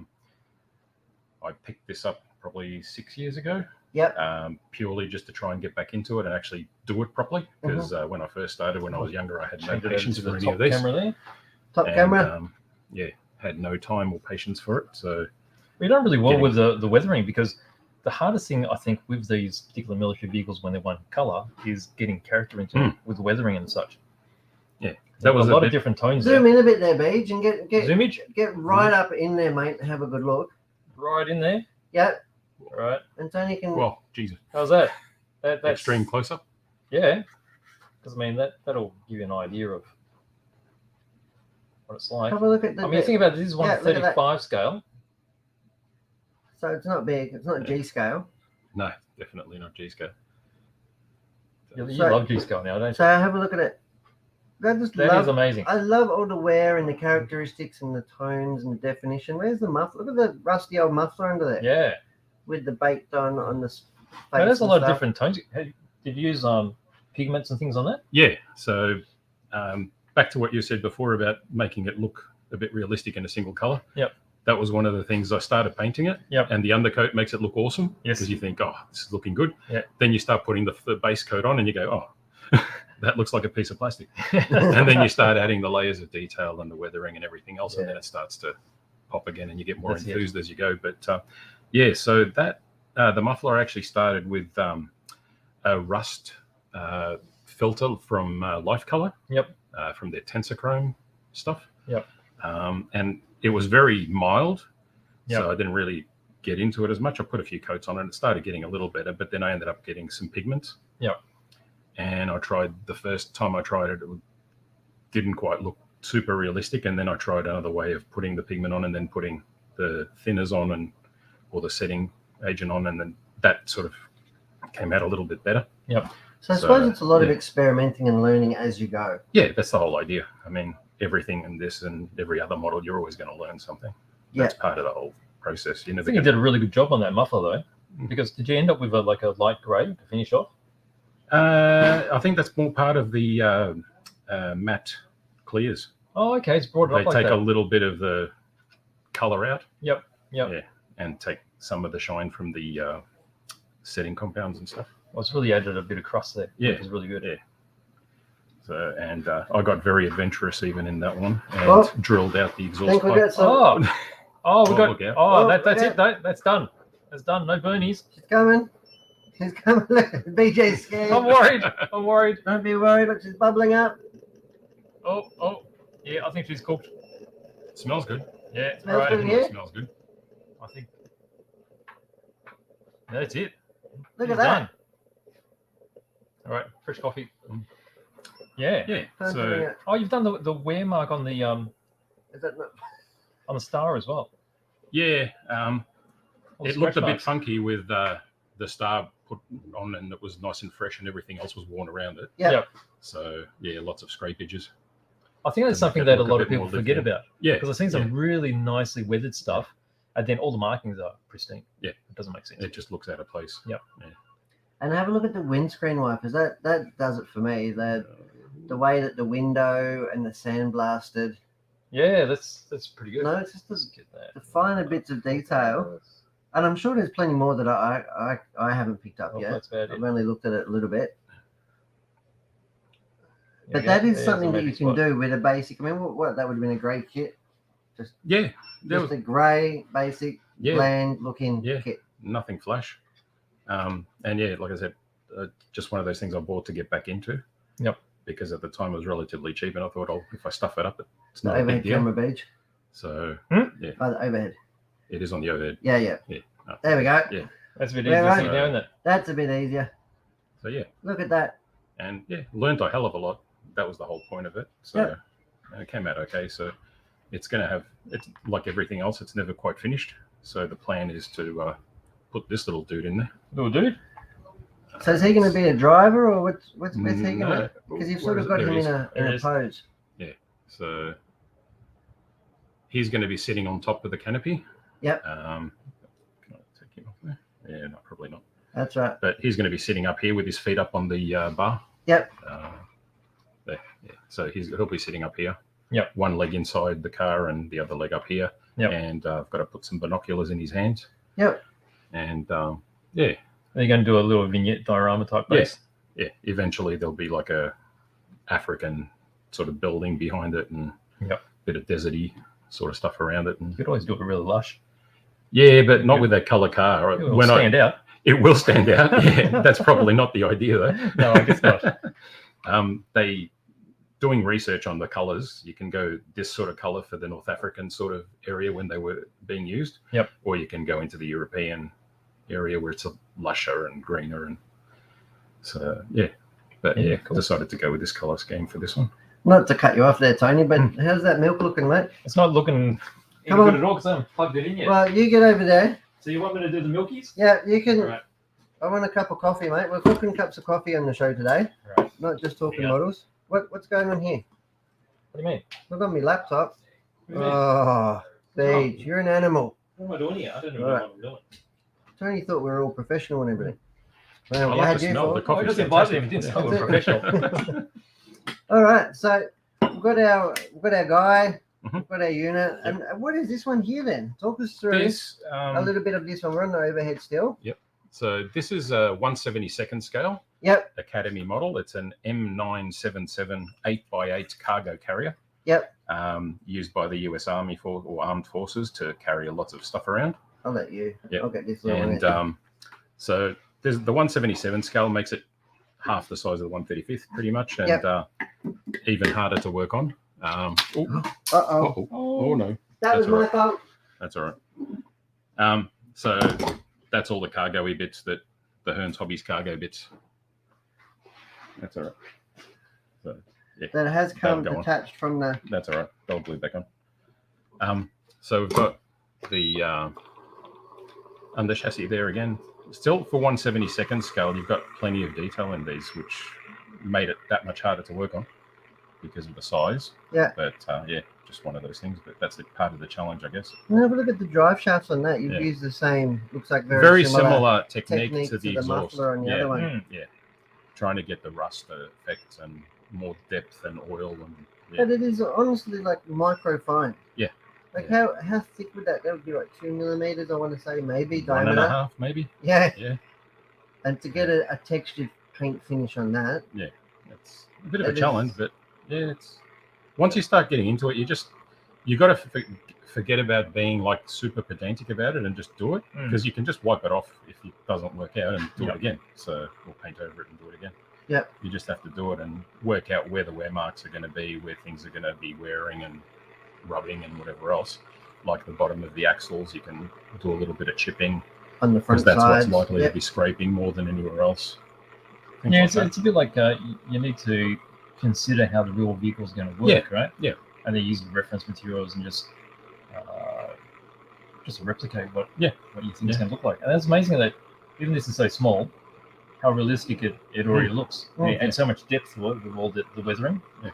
S4: picked this up probably 6 years ago.
S1: Yep.
S4: Purely just to try and get back into it and actually do it properly. Because when I first started, when I was younger, I had no
S2: Change it
S4: patience
S2: to
S4: for
S2: the
S4: any
S2: top
S4: of this.
S2: camera there.
S1: Top camera.
S4: Had no time or patience for it. So
S2: We done really well with the weathering, because the hardest thing I think with these particular military vehicles when they're one color is getting character into it with weathering and such.
S4: Yeah,
S2: that was a lot of different tones.
S1: Zoom in a bit there, Beej, and get
S2: Zoomage
S1: get right up in there, mate, and have a good look.
S2: right in there.
S1: Yep.
S2: All right.
S1: And Tony can.
S4: well, Jesus,
S2: How's that? That's
S4: extreme close up.
S2: Yeah, because I mean that'll give you an idea of what it's like.
S1: have a look at the.
S2: I mean, think about this is
S1: look at that.
S2: 135 scale.
S1: So it's not big. It's not G scale.
S4: No, definitely not G scale.
S2: You
S1: So-
S2: love G scale now, don't
S1: So have a look at it.
S2: you? That
S1: love.
S2: is amazing.
S1: I love all the wear and the characteristics and the tones and the definition. Where's the muffler? Look at the rusty old muffler under there.
S2: Yeah.
S1: With the baked on the.
S2: Now, there's a lot of
S1: stuff.
S2: different tones. Did you use pigments and things on that?
S4: Yeah. So back to what you said before about making it look a bit realistic in a single color.
S2: Yep.
S4: That was one of the things I started painting it.
S2: Yep.
S4: And the undercoat makes it look awesome.
S2: Yes.
S4: Because you think, oh, this is looking good.
S2: Yeah.
S4: Then you start putting the base coat on and you go, oh, that looks like a piece of plastic. And then you start adding the layers of detail and the weathering and everything else.
S2: Yeah.
S4: And then it starts to pop again and you get more
S2: That's it.
S4: enthused as you go. But so that the muffler actually started with a rust filter from Life Color.
S2: Yep.
S4: From their Tensochrome stuff.
S2: Yep.
S4: And it was very mild.
S2: Yep.
S4: So I didn't really get into it as much. I put a few coats on it and it started getting a little better, but then I ended up getting some pigments.
S2: Yep.
S4: And the first time I tried it, it didn't quite look super realistic. And then I tried another way of putting the pigment on and then putting the thinners on or the setting agent on. And then that sort of came out a little bit better.
S2: Yep.
S1: So I suppose it's a lot of
S4: yeah.
S1: experimenting and learning as you go.
S4: Yeah, that's the whole idea. I mean, everything in this and every other model, you're always going to learn something.
S1: Yeah.
S4: That's part of the whole process. You
S2: I
S4: never
S2: think you did a really good job on that muffler though, because did you end up with a light grey to finish off?
S4: I think that's more part of the matte clears.
S2: Oh, okay. It's brought it
S4: They
S2: up like
S4: take
S2: that.
S4: a little bit of the color out.
S2: Yep.
S4: Yeah, and take some of the shine from the setting compounds and stuff.
S2: Well, it's really added a bit of crust there.
S4: Yeah.
S2: Which is really good.
S4: Yeah. So, and I got very adventurous even in that one and
S1: Oh.
S4: drilled out the exhaust
S1: Think we
S4: pipe.
S1: got some.
S2: Oh, Oh, we
S4: Oh,
S2: got.
S4: look out.
S2: Oh,
S1: Oh,
S2: that's
S1: look
S2: it. That's done. That's done. No burnies.
S1: She's coming. She's coming. BJ's scared.
S2: I'm worried. I'm worried.
S1: Don't be worried. Look, she's bubbling up.
S2: Oh. Yeah, I think she's cooked.
S4: Smells good.
S2: Yeah.
S1: Smells
S2: Right.
S1: good.
S4: Definitely
S1: Yeah.
S4: smells good.
S2: I think that's it.
S1: Look
S2: She's
S1: at that.
S2: done. All right, fresh coffee. Yeah.
S4: Yeah.
S1: Don't
S4: So
S1: bring it.
S2: Oh, you've done the wear mark on the
S1: Is that not?
S2: star as well.
S4: yeah,
S2: All the
S4: it looked a
S2: scratch
S4: bit
S2: marks.
S4: funky with the star put on, and it was nice and fresh, and everything else was worn around it.
S1: Yeah.
S2: Yep.
S4: So yeah, lots of scrapages.
S2: I think that's
S4: to make
S2: something
S4: it
S2: that a
S4: look a
S2: lot
S4: bit
S2: of people
S4: more lived
S2: forget
S4: in.
S2: about
S4: Yeah,
S2: because I've seen some really nicely weathered stuff, and then all the markings are pristine.
S4: Yeah.
S2: It doesn't make sense.
S4: it just looks out of place.
S1: And have a look at the windscreen wipers. That does it for me. The way that the window and the sandblasted.
S2: Yeah, that's pretty good.
S1: No, it's just
S2: Let's get that.
S1: the finer bits of detail. And I'm sure there's plenty more that I haven't picked up
S2: Oh,
S1: yet.
S2: that's bad.
S1: I've only looked at it a little bit.
S2: There
S1: But
S2: you
S1: that
S2: go.
S1: is
S2: There's
S1: something
S2: the
S1: that you
S2: magic
S1: can
S2: spot.
S1: do with a basic. I mean, what that would have been a grey kit.
S4: Yeah, there
S1: Just
S4: was
S1: a grey, basic,
S4: Yeah.
S1: bland looking
S4: Yeah.
S1: kit.
S4: nothing flash. And yeah, like I said, just one of those things I bought to get back into.
S2: Yep.
S4: Because at the time it was relatively cheap, and I thought, oh, if I stuff it up, it's
S1: The
S4: not a
S1: overhead
S4: big deal.
S1: camera beach.
S4: So
S1: Oh, the overhead.
S4: it is on the overhead.
S1: Yeah, yeah.
S4: Yeah. Oh,
S1: There we go.
S4: Yeah.
S2: That's a bit
S1: Yeah,
S2: easier
S1: right.
S2: sitting down there.
S1: That's a bit easier.
S4: So yeah,
S1: Look at that.
S4: and yeah, learned a hell of a lot. That was the whole point of it. So
S1: Yep.
S4: and it came out okay. So it's going to have, it's like everything else, it's never quite finished. So the plan is to put this little dude in there.
S2: Little dude.
S1: So is he going to be a driver, or what's he
S4: No.
S1: going to? Because you've sort
S4: Where
S1: of
S4: is
S1: got
S4: it?
S1: him
S4: There
S1: in
S4: he
S1: a
S2: There he is.
S1: pose.
S4: So he's going to be sitting on top of the canopy.
S1: Yep.
S4: Can I take him off there? Yeah, no, probably not.
S1: That's right.
S4: But he's going to be sitting up here with his feet up on the bar.
S1: Yep.
S4: There. Yeah. So he'll be sitting up here.
S2: Yep.
S4: One leg inside the car and the other leg up here.
S2: Yep.
S4: And I've got to put some binoculars in his hands.
S1: Yep.
S4: And
S2: Are you going to do a little vignette diorama type base?
S4: yeah, eventually there'll be like a African sort of building behind it, and
S2: Yep.
S4: a bit of deserty sort of stuff around it. And
S2: You could always do it really lush.
S4: yeah, but not with that color car.
S2: It will stand out.
S4: It will stand out. Yeah, that's probably not the idea though.
S2: No, I guess not.
S4: They doing research on the colors. You can go this sort of color for the North African sort of area when they were being used.
S2: Yep.
S4: Or you can go into the European area where it's a lusher and greener, and so yeah. But
S2: Yeah,
S4: yeah,
S2: cool.
S4: decided to go with this color scheme for this one.
S1: Not to cut you off there, Tony, but how's that milk looking, mate?
S2: It's not looking
S1: Come
S2: good
S1: on.
S2: at all because I haven't plugged it in yet.
S1: Well, you get over there.
S2: So you want me to do the milkies?
S1: Yeah, you can.
S2: All right.
S1: I want a cup of coffee, mate. We're cooking cups of coffee on the show today,
S2: Right.
S1: not just talking
S2: Yeah.
S1: models. What's going on here?
S2: What do you mean?
S1: Look on my laptop.
S2: What do you mean?
S1: Oh, Beach, you're an animal.
S2: What am I doing here? I don't know
S1: All right.
S2: what I'm doing.
S1: Tony thought we were all professional and everything.
S4: I
S1: Well, we
S4: like
S1: had
S4: the
S1: you
S4: smell of
S1: for-
S4: the coffee.
S2: I just
S4: It's
S2: invited
S4: fantastic.
S2: him. Didn't say
S1: That's
S2: we're
S1: it.
S2: professional.
S1: All right, so we've got our guy,
S4: Mhm.
S1: we've got our unit, and what is this one here then? Talk us through
S4: This,
S1: a little bit of this one. We're on the overhead still.
S4: so this is a 1/72nd scale
S1: Yep,
S4: Academy model. It's an M977 8x8 cargo carrier.
S1: Yep.
S4: Used by the US Army or Armed Forces to carry lots of stuff around.
S1: I'll let you.
S4: Yep.
S1: I'll get this little one.
S4: And so there's the 177 scale makes it half the size of the 135th, pretty much, and
S1: Yep.
S4: even harder to work on.
S1: Uh-oh.
S4: Oh no,
S1: That was
S4: that's all
S1: my fault.
S4: that's all right. So that's all the cargo-y bits that the Hearns Hobbies cargo bits. That's all right. So
S1: That has come
S4: That'll go on.
S1: detached from the.
S4: that's all right. They'll glue back on. So we've got the under chassis there again. Still for 1/72nd scale, you've got plenty of detail in these, which made it that much harder to work on because of the size.
S1: Yeah.
S4: But yeah, just one of those things. But that's part of the challenge, I guess.
S1: Now have a look at the drive shafts on that. You've
S4: Yeah.
S1: used the same. Looks like
S4: Very similar technique,
S1: technique
S4: to the exhaust.
S1: muffler on the
S4: yeah.
S1: other one.
S2: Mm.
S4: Yeah, trying to get the rust effect and more depth and oil and yeah.
S1: But it is honestly like micro fine.
S4: Yeah.
S1: Like
S4: Yeah.
S1: how thick would that? That would be like 2 millimeters. I want to say maybe
S4: 1.5
S1: diameter.
S4: maybe.
S1: Yeah.
S4: Yeah.
S1: And to get a textured paint finish on that.
S4: It's a bit of a
S1: It is-
S4: challenge, but yeah, it's once you start getting into it, You got to forget about being like super pedantic about it and just do it, because you can just wipe it off if it doesn't work out and do it again. So we'll paint over it and do it again.
S1: Yep.
S4: You just have to do it and work out where the wear marks are going to be, where things are going to be wearing and rubbing and whatever else. Like the bottom of the axles, you can do a little bit of chipping
S1: On the front
S4: because that's
S1: sides.
S4: what's likely to be scraping more than anywhere else. Things
S2: Yeah,
S4: like that.
S2: it's a bit like you need to consider how the real vehicle is going to work, right?
S4: Yeah.
S2: And then use the reference materials and just replicate what you think it's going to look like. And that's amazing that even this is so small, how realistic it already looks. And so much depth to it with all the weathering.
S4: Yeah.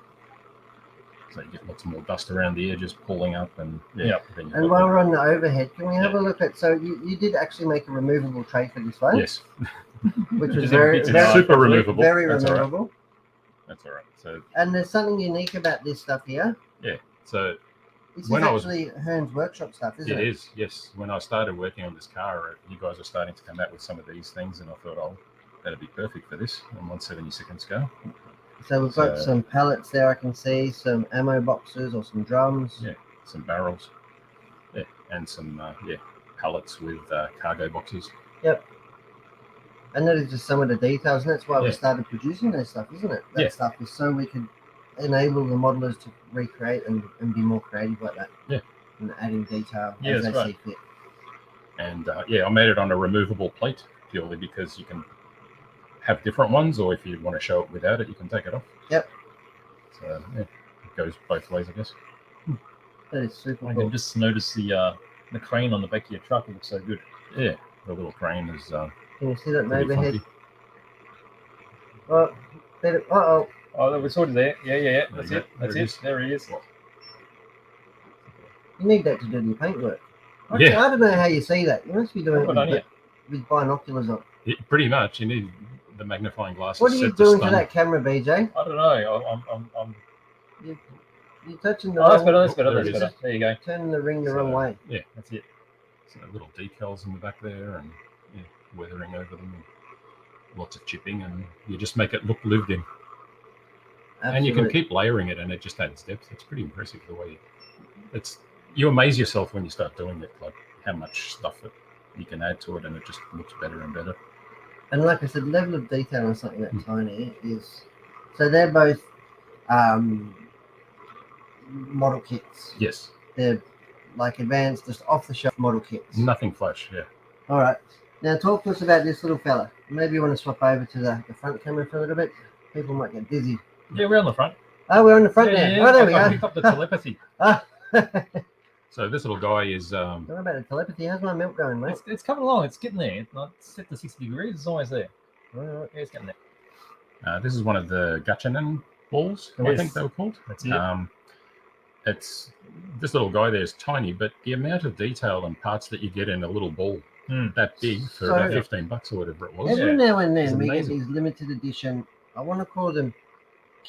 S4: So you get lots more dust around the edges pulling up and then you've
S1: And
S4: got
S1: while
S4: the-
S1: we're on the overhead, can we have a look at? So you did actually make a removable tray for this one,
S4: yes,
S1: which was
S2: Just
S1: very,
S2: it's
S1: very,
S4: super removable.
S1: very
S4: That's all right.
S1: removable.
S4: That's all right. So
S1: And there's something unique about this stuff here.
S4: so
S1: This
S4: When
S1: is
S4: I was-
S1: actually Hearns workshop stuff, isn't
S4: it
S1: it?
S4: is, yes. When I started working on this car, you guys are starting to come out with some of these things, and I thought, oh, that'd be perfect for this on 1/72 scale.
S1: So we've got some pallets there. I can see some ammo boxes or some drums.
S4: Yeah. Some barrels, and some pallets with cargo boxes.
S1: And that is just some of the details, and that's why we
S4: Yeah.
S1: started producing that stuff, isn't it? That
S4: Yeah.
S1: stuff is so we could enable the modelers to recreate and be more creative like that.
S4: Yeah.
S1: And adding detail
S2: Yeah,
S1: as they
S2: that's
S1: see fit.
S4: And I made it on a removable plate purely because you can have different ones, or if you want to show it without it, you can take it off.
S1: Yep.
S4: So it goes both ways, I guess.
S1: That is super
S2: I
S1: cool.
S2: can just notice the crane on the back of your truck. It looks so good.
S4: Yeah, the little crane is
S1: Can you see that
S4: pretty
S1: overhead?
S4: funky.
S1: Oh,
S2: Oh, we're sort of there. Yeah.
S4: There
S2: That's
S4: you
S2: it.
S4: go.
S2: That's
S4: There it
S2: it.
S4: is.
S2: There he is.
S1: you need that to do your paintwork.
S4: Yeah.
S1: I don't know how you see that. You must be doing
S2: Good on you.
S1: it with binoculars on.
S4: Pretty much, you need the magnifying glasses.
S1: What are you
S4: set to
S1: doing to
S4: stun.
S1: that camera, BJ?
S2: I don't know. I'm
S1: You're touching the
S2: Oh, that's
S1: wrong,
S2: better. That's better.
S4: There
S2: That's
S4: it is.
S2: better. There you go.
S1: turning the ring the wrong
S4: So,
S1: way.
S4: Yeah,
S2: That's it.
S4: so little decals in the back there, and weathering over them, and lots of chipping, and you just make it look lived in. And you can
S1: Absolutely.
S4: keep layering it, and it just adds depth. It's pretty impressive the way you amaze yourself when you start doing it, like how much stuff that you can add to it, and it just looks better and better.
S1: And like I said, level of detail on something that tiny is. So they're both model kits.
S4: Yes,
S1: They're like advanced, just off the shelf model kits.
S4: nothing flash. Yeah,
S1: All right. Now talk to us about this little fella. Maybe you want to swap over to the front camera for a little bit. People might get dizzy.
S2: Yeah, we're on the front.
S1: Oh, we're on the front
S2: Yeah,
S1: now. Oh, there we
S2: I
S1: go.
S2: picked up the telepathy.
S4: so this little guy is
S1: Don't know about the telepathy. How's my milk going, mate?
S2: It's coming along. It's getting there. It's not set to 60 degrees. It's always there.
S1: All right.
S2: Yeah, it's getting there.
S4: this is one of the Gatchanan balls, I
S2: Yes.
S4: think they were called.
S2: That's it.
S4: It's this little guy there is tiny, but the amount of detail and parts that you get in a little ball that big for
S1: So-
S4: about $15 or whatever it was.
S1: Every
S2: Yeah.
S1: now and
S4: It's
S1: then we get
S4: amazing.
S1: these limited edition, I want to call them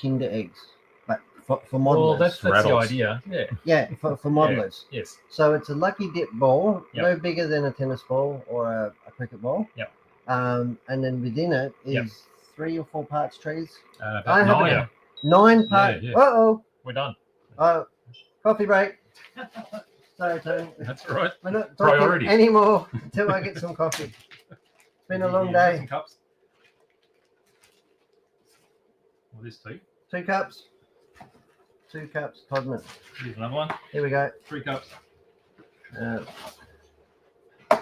S1: Kinder eggs, but for
S2: Well,
S1: modelers.
S2: that's the
S4: Rattles.
S2: idea. Yeah.
S1: Yeah, for modelers.
S2: Yes.
S1: So it's a lucky dip ball,
S2: Yep.
S1: no bigger than a tennis ball or a cricket ball.
S2: Yep.
S1: And then within it is
S2: Yep.
S1: 3 or 4 parts trees.
S4: About
S1: I have
S4: 9.
S1: 9 parts.
S4: yeah.
S1: Uh-oh.
S2: We're done.
S1: Coffee break. Sorry, Tony.
S4: That's right.
S1: We're not talking
S4: Priorities.
S1: anymore until I get some coffee. It's been a long
S2: Yeah,
S1: day.
S2: some cups. Well, this tea.
S1: 2 cups. 2 cups, Todman.
S2: Here's another one.
S1: Here we go.
S2: 3 cups.
S1: Uh,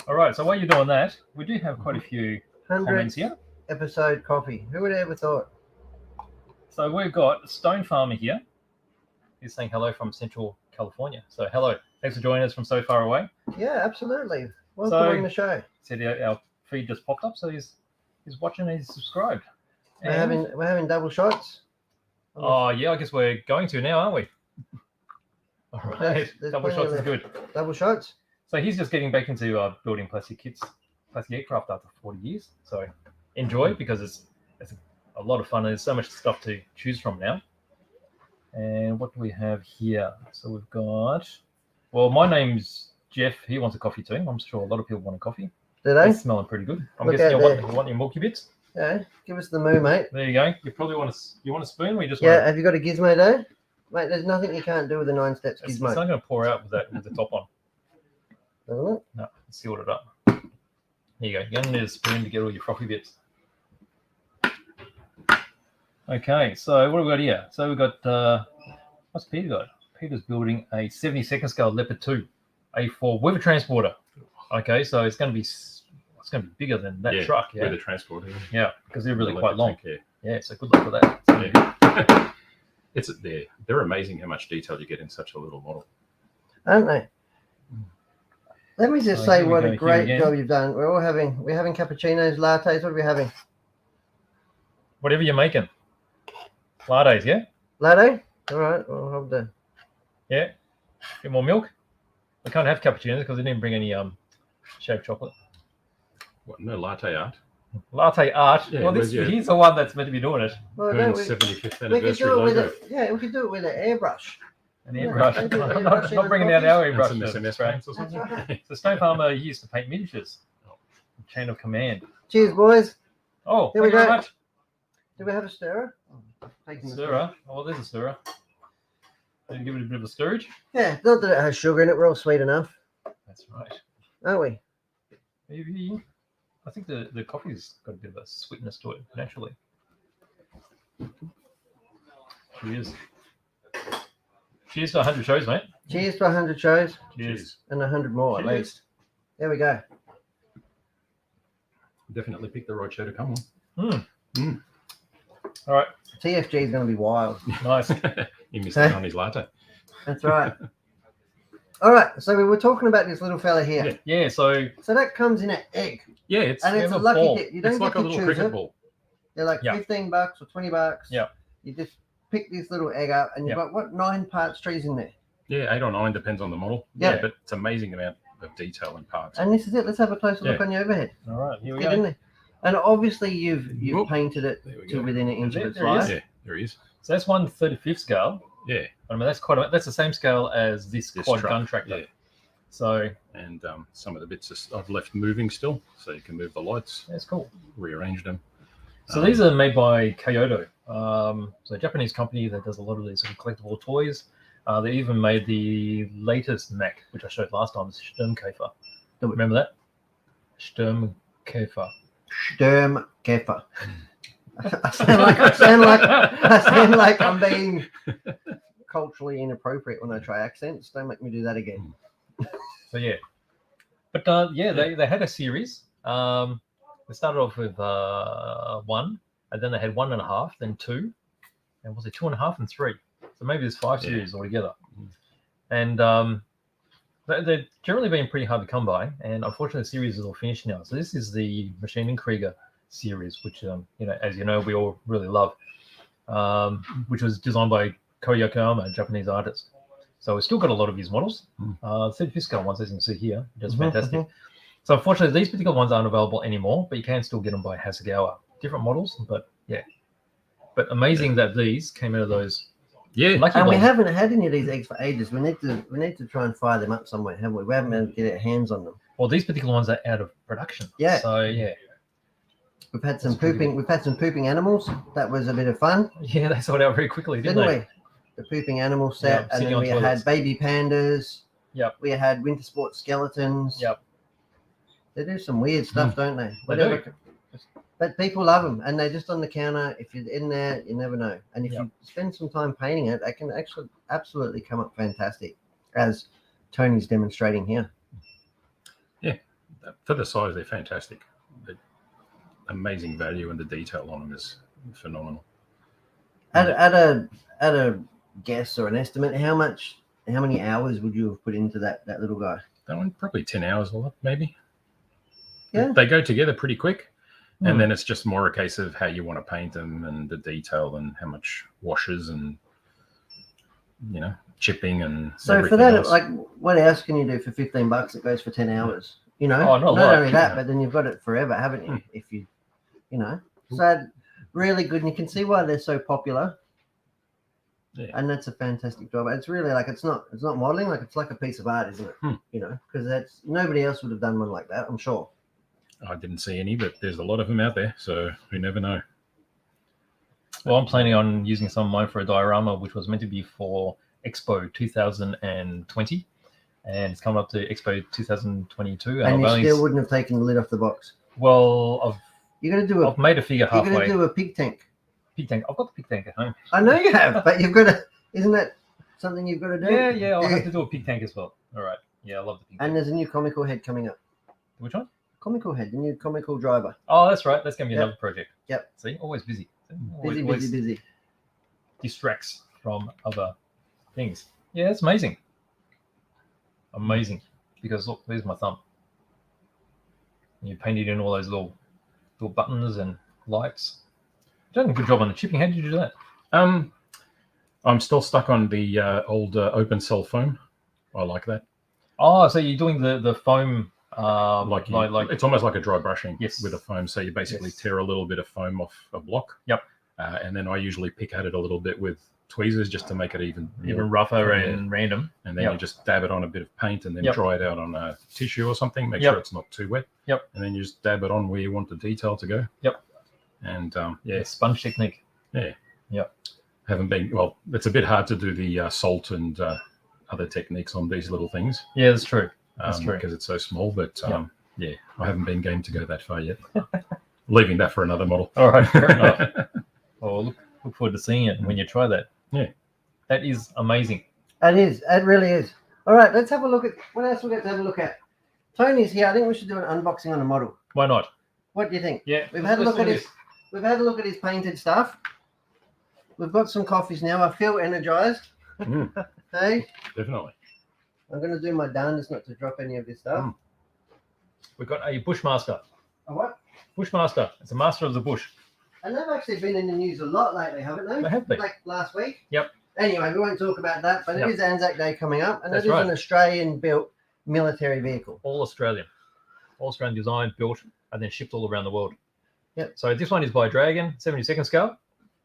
S2: All right. So while you're doing that, we do have quite a few
S1: 100
S2: comments here.
S1: episode coffee. Who would have ever thought?
S2: So we've got Stone Farmer here. He's saying hello from Central California. So hello. Thanks for joining us from so far away.
S1: Yeah, absolutely. Welcome
S2: So-
S1: on the show.
S2: Said our feed just popped up, so he's watching and he's subscribed.
S1: We're having double shots.
S2: Oh yeah, I guess we're going to now, aren't we? All right,
S1: There's
S2: double
S1: plenty
S2: shots is
S1: left.
S2: good.
S1: Double shots.
S2: So he's just getting back into building plastic kits, plastic aircraft after 40 years. So enjoy because it's a lot of fun. There's so much stuff to choose from now. And what do we have here? So we've got. Well, my name's Jeff. He wants a coffee too. I'm sure a lot of people want a coffee.
S1: Do they?
S2: It's smelling pretty good. I'm
S1: Look
S2: guessing
S1: out
S2: you
S1: there.
S2: want your milky bits.
S1: Yeah. Give us the moo, mate.
S2: There you go. You probably want a spoon. We just
S1: Yeah.
S2: want.
S1: Have you got a gizmo though? Mate, there's nothing you can't do with a 9-step
S2: It's
S1: gizmo.
S2: not going to pour out with that with the top on.
S1: Doesn't it?
S2: No, it's sealed it up. Here you go. You're going to need a spoon to get all your frothy bits. Okay, so what have we got here? So we've got, what's Peter got? Peter's building a 72nd scale Leopard 2 A4 with a transporter. Okay, so it's going to be bigger than that truck. Yeah,
S4: with a transporter.
S2: yeah, because they're really
S4: The
S2: quite long.
S4: tank,
S2: Yeah, so good luck with that. It's gonna be good.
S4: Yeah. They're amazing how much detail you get in such a little model.
S1: Aren't they? Let me just
S2: So
S1: say
S2: here we
S1: what
S2: go,
S1: a
S2: here
S1: great
S2: again.
S1: job you've done. We're having cappuccinos, lattes. What are we having?
S2: Whatever you're making. Lattes, yeah?
S1: Latte? All right. We'll have the.
S2: Yeah. Get more milk? We can't have cappuccinos because they didn't bring any shaved chocolate.
S4: What, no latte art?
S2: Latte art.
S4: Yeah,
S2: well,
S4: where's your-
S2: he's the one that's meant to be doing it.
S1: Well, don't
S4: Hearns
S1: we,
S4: 75th
S1: we could
S4: anniversary
S1: do it with
S4: logo.
S1: it. Yeah, we could do it with an airbrush.
S2: An
S1: Yeah,
S2: airbrush.
S1: they do
S2: I'm
S1: airbrushing
S2: not
S1: on
S2: bringing out our
S4: And
S2: airbrush.
S4: some
S2: to
S4: SMS
S2: spray.
S4: paints or
S1: That's
S4: something.
S1: right.
S2: The Stone Farmer used to paint miniatures. Chain of command.
S1: Cheers, boys.
S2: Oh,
S1: Here we
S2: thank you very
S1: go.
S2: much.
S1: Do we have a stirrer? Taking the
S2: Stirrer. Oh, well, there's a stirrer. Then give it a bit of a stirrage.
S1: Yeah, not that it has sugar in it. We're all sweet enough,
S2: That's right.
S1: aren't we?
S2: Maybe. I think the coffee's got a bit of a sweetness to it naturally. Cheers. Cheers to 100 shows, mate.
S1: Cheers to 100 shows
S2: Cheers.
S1: and 100 more at
S2: Cheers.
S1: least. There we go.
S4: Definitely picked the right show to come on.
S2: All right.
S1: TFG is going to be wild.
S2: Nice.
S4: He missed out on his latte.
S1: That's right. All right, so we were talking about this little fella here.
S4: Yeah.
S2: Yeah, so
S1: So that comes in an egg,
S4: Yeah, it's
S1: and it's
S2: have
S1: a
S2: a
S1: lucky
S2: ball.
S1: dip. You don't
S4: it's
S1: get
S4: like a
S1: to
S4: little
S1: choose
S4: cricket
S1: it.
S4: ball.
S1: They're like
S2: Yeah.
S1: $15 or $20.
S2: Yeah.
S1: You just pick this little egg up, and you've
S2: Yeah.
S1: got what 9 parts trees in there.
S4: Yeah, 8 or 9 depends on the model.
S1: Yeah.
S4: But it's amazing amount of detail and parts.
S1: And this is it. Let's have a closer look
S4: Yeah.
S1: on your overhead.
S2: all right, here we
S1: Get in
S2: go.
S1: there. And obviously you've
S4: Whoop.
S1: painted it
S4: There we
S1: to
S4: go.
S1: within an inch of
S2: There-
S1: its
S2: there he is.
S1: life.
S4: Yeah, there he is.
S2: So that's 1/35 scale.
S4: Yeah,
S2: I mean, that's the same scale as this quad
S4: truck,
S2: gun tractor.
S4: yeah.
S2: So
S4: And some of the bits I've left moving still, so you can move the lights,
S2: that's cool.
S4: rearrange them.
S2: So these are made by Kyoto. So a Japanese company that does a lot of these sort of collectible toys. They even made the latest mech, which I showed last time, Sturmkäfer. Remember that? Sturmkäfer.
S1: Sturmkäfer. I sound like I'm being culturally inappropriate when I try accents. Don't make me do that again.
S2: So yeah, but they had a series. They started off with 1, and then they had 1.5, then 2, and was it 2.5 and 3? So maybe there's 5
S4: Yeah.
S2: series altogether. And they've generally been pretty hard to come by, and unfortunately the series is all finished now. So this is the Machine & Krieger series, which as you know, we all really love, which was designed by Ko Yokoyama, a Japanese artist. So we've still got a lot of his models. 35 scale ones, as you can see here, just fantastic. So unfortunately, these particular ones aren't available anymore, but you can still get them by Hasegawa. Different models, but yeah. But amazing that these came out of those
S4: Yeah,
S2: lucky
S1: And we
S2: ones.
S1: haven't had any of these eggs for ages. We need to try and fire them up somewhere, haven't we? We haven't been able to get our hands on them.
S2: Well, these particular ones are out of production.
S1: Yeah.
S2: So yeah,
S1: We've had some
S2: That's pretty
S1: pooping. We've had some pooping animals. That was a bit of fun,
S2: yeah, they sold out very quickly, didn't
S1: didn't
S2: they?
S1: we? The pooping animal set,
S2: Yeah,
S1: and
S2: sitting
S1: then
S2: on
S1: we
S2: toilets.
S1: had baby pandas.
S2: Yep.
S1: We had winter sport skeletons.
S2: Yep.
S1: They do some weird stuff, don't they?
S2: They do.
S1: But people love them, and they're just on the counter. If you're in there, you never know. And if
S2: Yep.
S1: you spend some time painting it, they can actually absolutely come up fantastic, as Tony's demonstrating here.
S4: for the size, they're fantastic. The amazing value and the detail on them is phenomenal.
S1: At a guess or an estimate, how many hours would you have put into that little guy?
S4: That one probably 10 hours or maybe.
S1: Yeah.
S4: They go together pretty quick.
S2: Hmm.
S4: And then it's just more a case of how you want to paint them and the detail and how much washes and, chipping and
S1: So for
S4: everything
S1: that,
S4: else.
S1: like, what else can you do for $15? It goes for 10 hours.
S2: Oh, not a lot.
S1: only that,
S4: Yeah.
S1: but then you've got it forever, haven't you?
S4: Hmm.
S1: If you so really good, and you can see why they're so popular.
S4: Yeah.
S1: And that's a fantastic job. It's really like it's not modeling, like it's like a piece of art, isn't it?
S4: Hmm.
S1: Because that's nobody else would have done one like that, I'm sure.
S4: I didn't see any, but there's a lot of them out there, so we never know.
S2: Well, I'm planning on using some of mine for a diorama, which was meant to be for Expo 2020, and it's come up to Expo 2022.
S1: And you
S2: I've
S1: still wouldn't have taken the lid off the box.
S2: well,
S1: You're gonna do
S2: I've made a figure
S1: You're
S2: halfway.
S1: gonna do a pig tank.
S2: Pig tank. I've got the pig tank at home.
S1: I know you have, but you've got to. Isn't that something you've got to do?
S2: Yeah. I'll have to do a pig tank as well. All right. Yeah, I love the pig tank.
S1: And there's a new comical head coming up.
S2: Which one?
S1: Comical head, the new comical driver.
S2: Oh, that's right. That's going to be
S1: Yep.
S2: another project.
S1: Yep.
S2: See, always busy.
S1: Busy.
S2: Distracts from other things. Yeah, it's amazing. Amazing. Because look, there's my thumb. And you painted in all those little buttons and lights. You've done a good job on the chipping. How did you do that?
S4: I'm still stuck on the old open cell foam. I like that.
S2: Oh, so you're doing the foam.
S4: Like it's almost like a dry brushing
S2: Yes.
S4: with a foam. So you basically
S2: Yes.
S4: tear a little bit of foam off a block.
S2: Yep.
S4: And then I usually pick at it a little bit with tweezers just to make it even
S2: rougher
S4: Yeah.
S2: and random.
S4: And then
S2: Yep.
S4: you just dab it on a bit of paint and then
S2: Yep.
S4: dry it out on a tissue or something. Make
S2: Yep.
S4: sure it's not too wet.
S2: Yep.
S4: And then you just dab it on where you want the detail to go.
S2: Yep.
S4: And
S2: Yeah, sponge technique.
S4: haven't been, well, it's a bit hard to do the salt and other techniques on these little things.
S2: Yeah, that's true. That's true.
S4: Because it's so small. But
S2: Yep.
S4: yeah, I haven't been game to go that far yet. Leaving that for another model.
S2: All right, fair enough. Well, look forward to seeing it when you try that.
S4: Yeah.
S2: That is amazing.
S1: It is. It really is. All right, let's have a look at what else we got to have a look at. Tony's here. I think we should do an unboxing on a model.
S2: Why not?
S1: What do you think?
S2: Yeah.
S1: We've had a
S2: let's
S1: look
S2: do
S1: at his. We've had a look at his painted stuff. We've got some coffees now. I feel energized.
S4: Mm,
S1: Hey,
S4: definitely.
S1: I'm going to do my darndest not to drop any of this stuff.
S4: Mm.
S2: We've got a Bushmaster.
S1: A what?
S2: Bushmaster. It's a master of the bush.
S1: And they've actually been in the news a lot lately, haven't they?
S2: They have been.
S1: Like last week.
S2: Yep.
S1: Anyway, we won't talk about that, but
S2: Yep.
S1: it is Anzac Day coming up, and
S2: That's
S1: it is
S2: right.
S1: an Australian-built military vehicle.
S2: All Australian. All Australian designed, built, and then shipped all around the world.
S1: Yep.
S2: So this one is by Dragon, 72nd scale.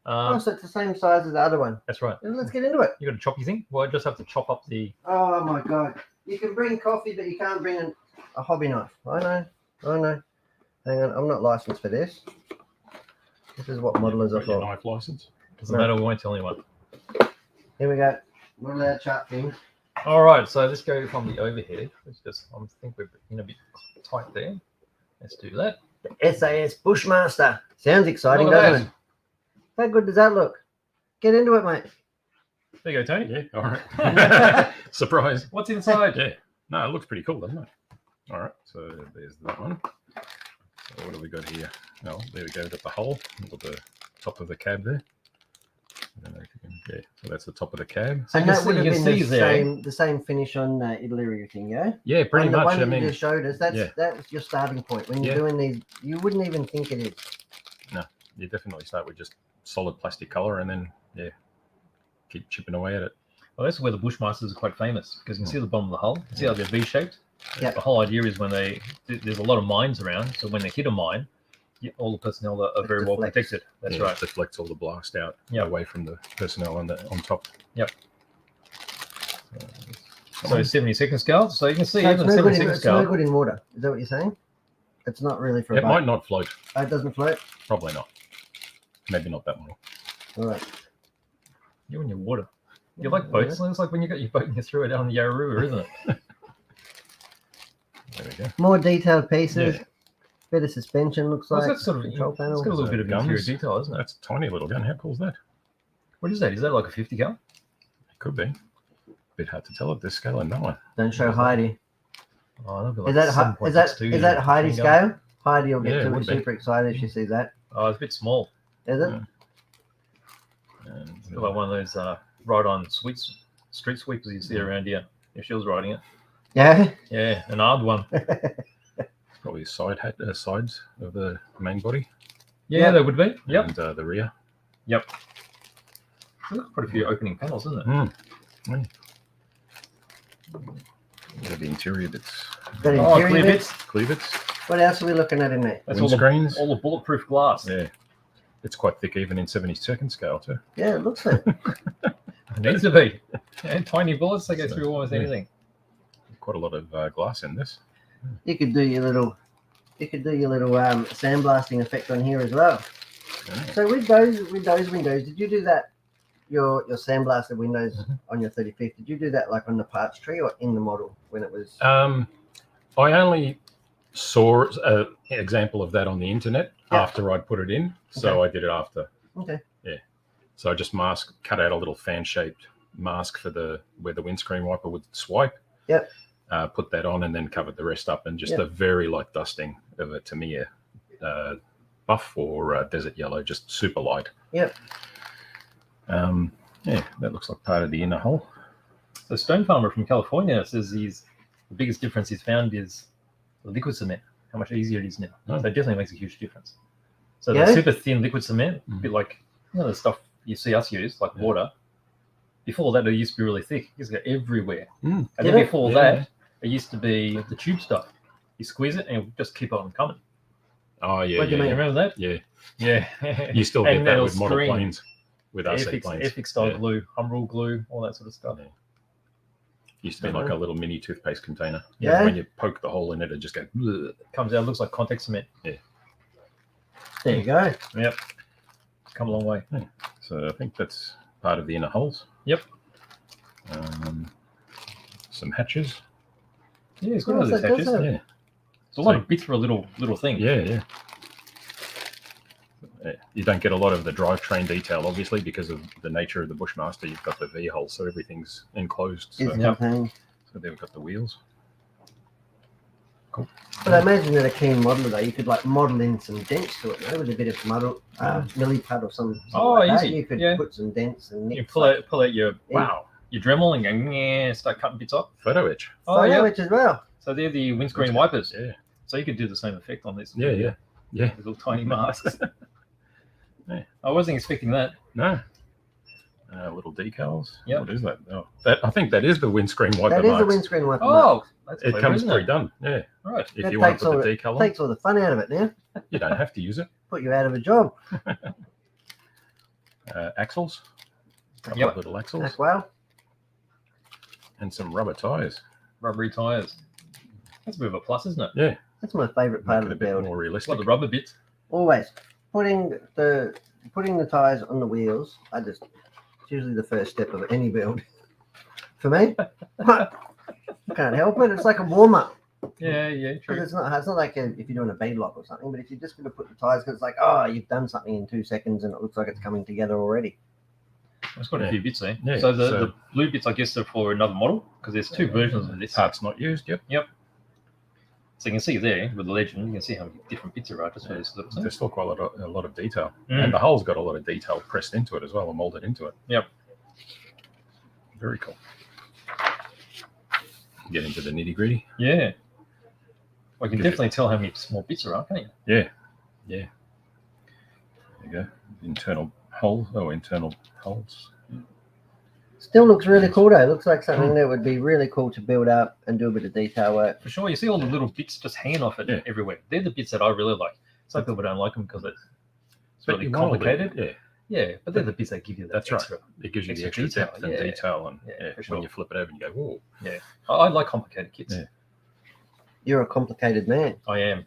S1: Oh, so it's the same size as the other one.
S2: That's right.
S1: Let's get into it.
S2: You got a choppy thing? Well, I just have to chop up the.
S1: Oh my God! You can bring coffee, but you can't bring a hobby knife. I know. Hang on, I'm not licensed for this. This is what modelers are
S4: Got your
S1: for.
S4: knife license.
S2: Doesn't
S1: No.
S2: matter. We won't tell anyone.
S1: Here we go. Not allowed sharp things.
S2: All right. So let's go from the overhead. Let's just. I think we're in a bit tight there. Let's do that.
S1: The SAS Bushmaster. Sounds exciting,
S2: Look at
S1: doesn't it? How good does that look? Get into it, mate.
S2: There you go, Tony.
S4: Yeah, all right. Surprise.
S2: What's inside?
S4: Yeah. No, it looks pretty cool, doesn't it? All right. So there's that one. So what do we got here? Oh, there we go. Got the hole. We've got the top of the cab there. I don't know if you can, yeah. So that's the top of the cab.
S2: So
S1: And
S2: you
S1: that
S2: can
S1: would
S2: see-
S1: have
S2: you
S1: been
S2: can see there.
S1: the same finish on Italy thing, yeah?
S4: Yeah, pretty
S1: And the
S4: much.
S1: one
S4: I
S1: you
S4: mean,
S1: just showed us, that's your starting point. When you're
S4: Yeah.
S1: doing these, you wouldn't even think it is.
S4: you definitely start with just solid plastic color and then, keep chipping away at it.
S2: Well, that's where the Bushmasters are quite famous because you can see the bottom of the hull. You see how they're V-shaped?
S1: Yep.
S2: The whole idea is when there's a lot of mines around, so when they hit a mine, all the personnel are very well
S1: deflects.
S2: protected. That's
S4: Yeah,
S2: right.
S4: it deflects all the blast out
S2: Yep.
S4: away from the personnel on top.
S2: Yep.
S4: Come
S2: So
S4: on.
S2: 72nd scale. So you can see
S1: So
S2: even
S1: it's no, good in,
S2: 72nd
S1: it's no
S2: scale.
S1: good in water. Is that what you're saying? It's not really for a
S4: It
S1: boat.
S4: might not float.
S1: Oh, it doesn't float?
S4: Probably not. Maybe not that model.
S1: All right.
S2: You and your water. You like boats. It's like when you got your boat and you throw it down the Yarra River, isn't it?
S4: There we go.
S1: More detailed pieces.
S2: Yeah.
S1: Bit of suspension looks
S2: Well,
S1: like.
S2: that's sort of,
S1: Control
S2: it's
S1: panel.
S2: got a little
S4: So
S2: bit of interior
S4: guns.
S2: detail, isn't it?
S4: That's a tiny little gun. How cool is that?
S2: What is that? Is that like a 50 cal?
S4: It could be. Bit hard to tell at this scale and that one.
S1: Don't show Heidi.
S2: Oh, that'd be
S1: Is
S2: like
S1: that
S2: 7.62,
S1: is that Heidi
S2: 10 cal.
S1: scale? Heidi will
S4: Yeah,
S1: get
S4: it would be.
S1: super excited if she sees that.
S2: Oh, it's a bit small.
S1: Is it?
S4: Yeah. And,
S2: It's like one of those ride-on street sweepers you see around here. If she was riding it.
S1: Yeah.
S2: Yeah, an odd one.
S4: probably sides of the main body.
S2: Yeah,
S1: Yep.
S2: there would be. Yep.
S4: And the rear.
S2: Yep. There's quite a few opening panels, isn't it?
S4: Mm. Yeah, the interior bits.
S1: Got
S2: Oh,
S1: interior
S2: clear
S1: bits.
S2: bits.
S4: Clear bits.
S1: What else are we looking at in there?
S2: That's all the,
S4: Windscreens.
S2: all the bulletproof glass.
S4: Yeah. It's quite thick even in 72nd scale too.
S1: Yeah, it looks like.
S2: It needs to be. And tiny bullets, they go
S4: So,
S2: through almost
S4: yeah.
S2: anything.
S4: Quite a lot of glass in this.
S1: You could do your little sandblasting effect on here as well. So with those windows, did you do that? Your sandblasted windows on your 35th? Did you do that like on the parts tree or in the model when it was?
S4: I only saw an example of that on the internet after I'd put it in, so I did it after.
S1: Okay.
S4: Yeah. So I just cut out a little fan-shaped mask for where the windscreen wiper would swipe.
S1: Yep.
S4: Put that on and then covered the rest up, and just a very light dusting of a Tamiya buff or desert yellow, just super light.
S1: Yep.
S4: Yeah, that looks like part of the inner hull.
S2: So Stone Farmer from California says the biggest difference he's found is the liquid cement, how much easier it is now. So it definitely makes a huge difference. So the super thin liquid cement, a bit like the stuff you see us use, like water. Before that, it used to be really thick. It used to go everywhere. And then before that, it used to be the tube stuff. You squeeze it and it'll just keep on coming.
S4: Oh, yeah.
S1: What do you mean?
S2: Remember that?
S4: Yeah.
S2: Yeah.
S4: You still get
S2: And
S4: that with
S2: it'll
S4: model
S2: scream.
S4: planes, with RC planes.
S2: Epic style glue, Humbrol glue, all that sort of stuff.
S4: Yeah. Used to be like a little mini toothpaste container.
S1: Yeah.
S4: When you poke the hole in it, it just goes. Bleh.
S2: Comes out, looks like contact cement.
S1: There you go.
S2: Yep. It's come a long way.
S4: Yeah. So I think that's part of the inner hulls.
S2: Yep.
S4: Some hatches.
S2: Yeah, it's got all these hatches.
S4: Yeah.
S2: It's a lot of bits for a little thing.
S4: Yeah. You don't get a lot of the drivetrain detail, obviously, because of the nature of the Bushmaster. You've got the V hull, so everything's enclosed. So,
S1: It's contained.
S4: so they've got the wheels.
S2: Cool.
S1: But I imagine that a keen modeler, though, you could like model in some dents to it, with a bit of model, milliput or something.
S2: Oh,
S1: that.
S2: easy.
S1: You could
S2: Yeah.
S1: put some dents and
S2: You
S1: nicks.
S2: pull out your Dremel and go, start cutting bits off.
S4: Photo etch.
S1: Oh, yeah, which as well.
S2: So they're the windscreen wipers.
S4: Yeah.
S2: So you could do the same effect on this.
S4: Yeah.
S2: Little tiny masks.
S4: Yeah.
S2: I wasn't expecting that.
S4: No. Little decals.
S2: Yep.
S4: What is that? Oh, I think that is the windscreen wiper
S1: That is the
S4: marks.
S1: windscreen wiper.
S2: Oh, that's
S4: It
S2: clever,
S4: comes
S2: isn't it?
S4: pre-done. Yeah.
S2: Right.
S4: If
S1: That
S4: you want
S1: takes
S4: to put
S1: all
S4: the decal on,
S1: takes all the fun out of it now.
S4: you don't have to use it.
S1: Put you out of a job.
S4: Axles. Couple
S2: Yep.
S4: of little axles.
S1: As well.
S4: And some rubber tires.
S2: Rubbery tyres. That's a bit of a plus, isn't it?
S4: Yeah.
S1: That's my favourite part
S4: Make
S1: of
S4: it
S1: the
S4: a bit
S1: build.
S4: more
S2: It's
S4: realistic.
S2: like the rubber bits.
S1: Always putting the tires on the wheels. It's usually the first step of any build. For me, I can't help it. It's like a warm up.
S2: Yeah,
S1: Because
S2: true.
S1: it's not like if you're doing a bead lock or something. But if you're just going to put the tires, because it's like, you've done something in 2 seconds and it looks like it's coming together already.
S2: It's got a few bits there.
S4: Yeah,
S2: So
S4: so-
S2: the blue bits, I guess, are for another model because there's two versions of this.
S4: Parts not used. Yep.
S2: So you can see there with the legend, you can see how many different bits there are just for this little thing.
S4: There's still quite a lot of detail, and the hull's got a lot of detail pressed into it as well, and molded into it.
S2: Yep.
S4: Very cool. Get into the nitty gritty.
S2: Yeah. Well, you can definitely tell how many small bits there are, can't you?
S4: Yeah. There you go. Internal hulls.
S1: Still looks really cool though. Looks like something that would be really cool to build up and do a bit of detail work.
S2: For sure. You see all the little bits just hanging off it everywhere. They're the bits that I really like. Some people don't like them because it's really
S4: you mold it.
S2: complicated. Yeah, but they're the bits that give you that
S4: That's
S2: extra.
S4: right. It gives you the
S2: extra
S4: extra
S2: detail,
S4: depth and
S2: yeah.
S4: detail, and
S2: Yeah, for sure.
S4: when you flip it over, and you go, "Whoa!"
S2: I like complicated kits.
S4: Yeah.
S1: You're a complicated man.
S2: I am.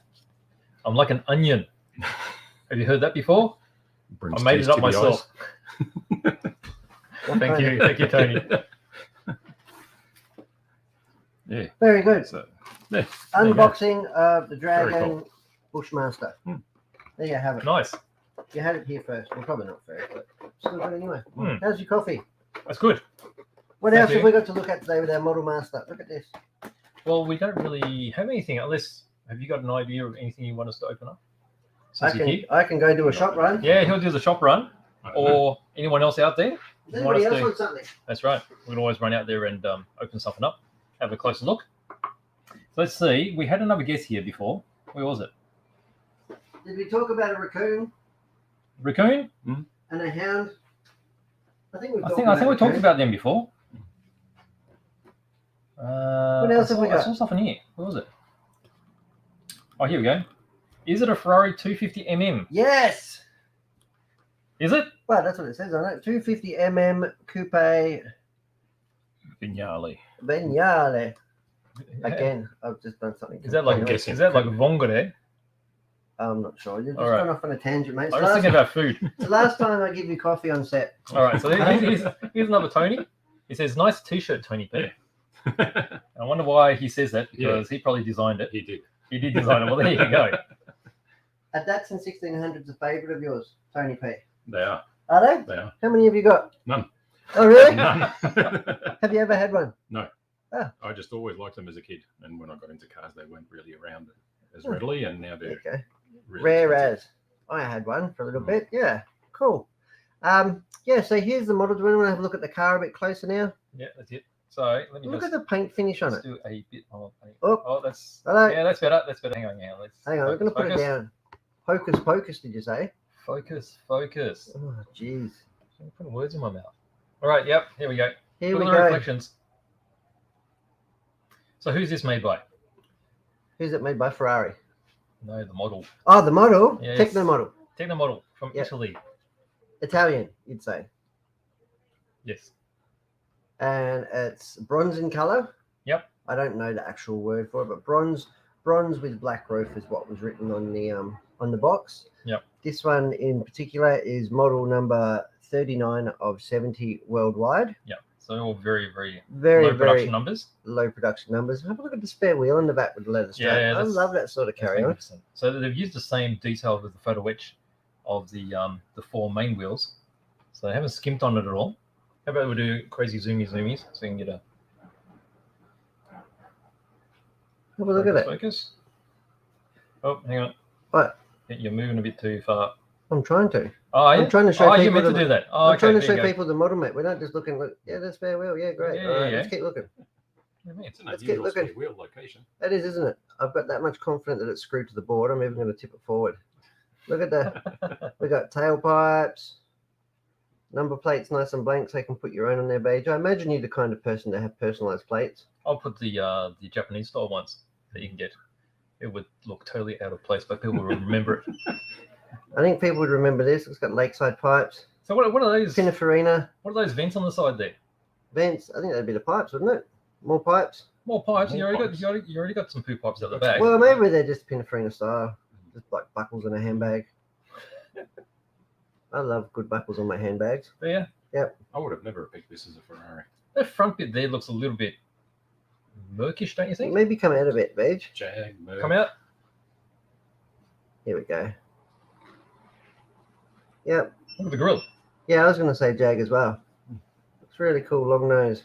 S2: I'm like an onion. Have you heard that before?
S4: Brings
S2: I made
S4: tears
S2: it up
S4: to the
S2: myself.
S1: What
S2: Thank
S1: kind
S2: you,
S1: of-
S2: Tony.
S4: Yeah.
S1: Very good.
S4: So,
S1: Unboxing of the
S4: Very
S1: Dragon
S4: cool.
S1: Bushmaster. There you have it.
S2: Nice.
S1: You had it here first. Well, probably not first, but still good anyway.
S2: Mm.
S1: How's your coffee?
S2: That's good.
S1: What
S2: Thank
S1: else have
S2: you.
S1: we got to look at today with our Model Master? Look at this.
S2: Well, we don't really have anything unless. Have you got an idea of anything you want us to open up? Since you're here?
S1: I can go do a shop run.
S2: Yeah, he'll do the shop run, or anyone else out there.
S1: Does anybody
S2: want us
S1: else
S2: to-
S1: want something?
S2: That's right. We can always run out there and open something up, have a closer look. So let's see. We had another guest here before. Where was it?
S1: Did we talk about a raccoon
S2: Raccoon?
S1: and a hound? I think we
S2: I think we talked about them before.
S1: What else have we got?
S2: I saw something here. Where was it? Oh, here we go. Is it a Ferrari 250mm?
S1: Yes.
S2: Is it?
S1: Well, that's what it says on it. 250mm Coupe
S4: Vignale.
S1: Vignale. Again, I've just done something.
S2: Is that like
S4: I'm guessing.
S2: Vongere?
S1: I'm not sure. You've just
S2: All right.
S1: gone off on a tangent, mate.
S2: I was thinking about food.
S1: It's the last time I give you coffee on set.
S2: All right, so here's another Tony. He says, "Nice T-shirt, Tony P." I wonder why he says that, because he probably designed it.
S4: He did.
S2: He did design it. Well, there you go.
S1: A Datsun 1600's a favourite of yours, Tony P.
S4: They are.
S1: Are they?
S4: They are.
S1: How many have you got?
S4: None.
S1: Oh, really?
S4: None.
S1: Have you ever had one?
S4: No.
S1: Oh.
S4: I just always liked them as a kid, and when I got into cars, they weren't really around as readily, and now they're
S1: Okay.
S4: really
S1: Rare
S4: expensive.
S1: as. I had one for a little bit. Yeah. Cool. Yeah. So here's the model. Do we want to have a look at the car a bit closer now?
S2: Yeah, that's it. So let me
S1: Look
S2: just
S1: at the paint finish on
S2: let's
S1: it.
S2: do a bit of
S1: Oh,
S2: that's
S1: hello.
S2: yeah, that's better. That's better. Hang on. Let's
S1: Hang on. We're going to put it down. Hocus pocus, did you say?
S2: Focus.
S1: Oh, jeez.
S2: I'm putting words in my mouth. All right. Yep. Here we go.
S1: Here
S2: Look
S1: we
S2: at the
S1: go.
S2: reflections. So who's this made by?
S1: Who's it made by? Ferrari.
S2: No, the model.
S1: Oh, the model?
S2: Yes.
S1: Techno model.
S2: Techno model from
S1: Yep.
S2: Italy.
S1: Italian, you'd say.
S2: Yes.
S1: And it's bronze in color.
S2: Yep.
S1: I don't know the actual word for it, but bronze with black roof is what was written on the box.
S2: Yep.
S1: This one in particular is model number 39 of 70 worldwide.
S2: Yeah. So all very, very
S1: Very,
S2: low
S1: very
S2: production numbers.
S1: low production numbers. Have a look at the spare wheel on the back with the leather strap.
S2: Yeah,
S1: I
S2: that's-
S1: love that sort of
S2: That's
S1: carry on.
S2: magnificent. So they've used the same detail with the photo etch of the four main wheels. So they haven't skimped on it at all. How about we do crazy zoomies so you can get a
S1: Have a look at it.
S2: focus. Oh, hang on.
S1: What?
S2: You're moving a bit too far.
S1: I'm trying to.
S2: Oh, yeah?
S1: I'm trying to show
S2: Oh,
S1: people
S2: you meant to
S1: the-
S2: do that. Oh,
S1: I'm
S2: okay.
S1: trying to
S2: there
S1: show
S2: you go.
S1: people the model, mate. We're not just looking. Look, yeah, that's spare wheel. Yeah, great.
S2: Yeah,
S1: All right,
S2: yeah,
S1: let's
S2: yeah.
S1: keep looking.
S2: What do you mean?
S4: It's an
S1: Let's
S4: unusual
S1: keep looking.
S4: spare wheel location.
S1: That is, isn't it? I've got that much confidence that it's screwed to the board. I'm even going to tip it forward. Look at the. We got tailpipes, number plates, nice and blank, so you can put your own on their badge. I imagine you're the kind of person to have personalized plates.
S2: I'll put the Japanese style ones that you can get. It would look totally out of place, but people will remember it.
S1: I think people would remember this. It's got lakeside pipes,
S2: So what are those?
S1: Pininfarina
S2: What are those vents on the side there?
S1: vents. I think that'd be the pipes, wouldn't it? More pipes.
S2: More pipes.
S4: More
S2: you already
S4: pipes.
S2: got you already got some poo pipes at the back.
S1: Well, maybe they're just Pininfarina style, just like buckles in a handbag. I love good buckles on my handbags.
S2: But yeah,
S4: I would have never picked this as a Ferrari.
S2: that front bit there looks a little bit murkish, don't you think?
S1: Maybe come out a bit, Beige.
S4: Jag, Merc.
S2: Come out.
S1: Here we go. Yep.
S2: Look at the grill.
S1: Yeah, I was going to say Jag as well. It's really cool, long nose.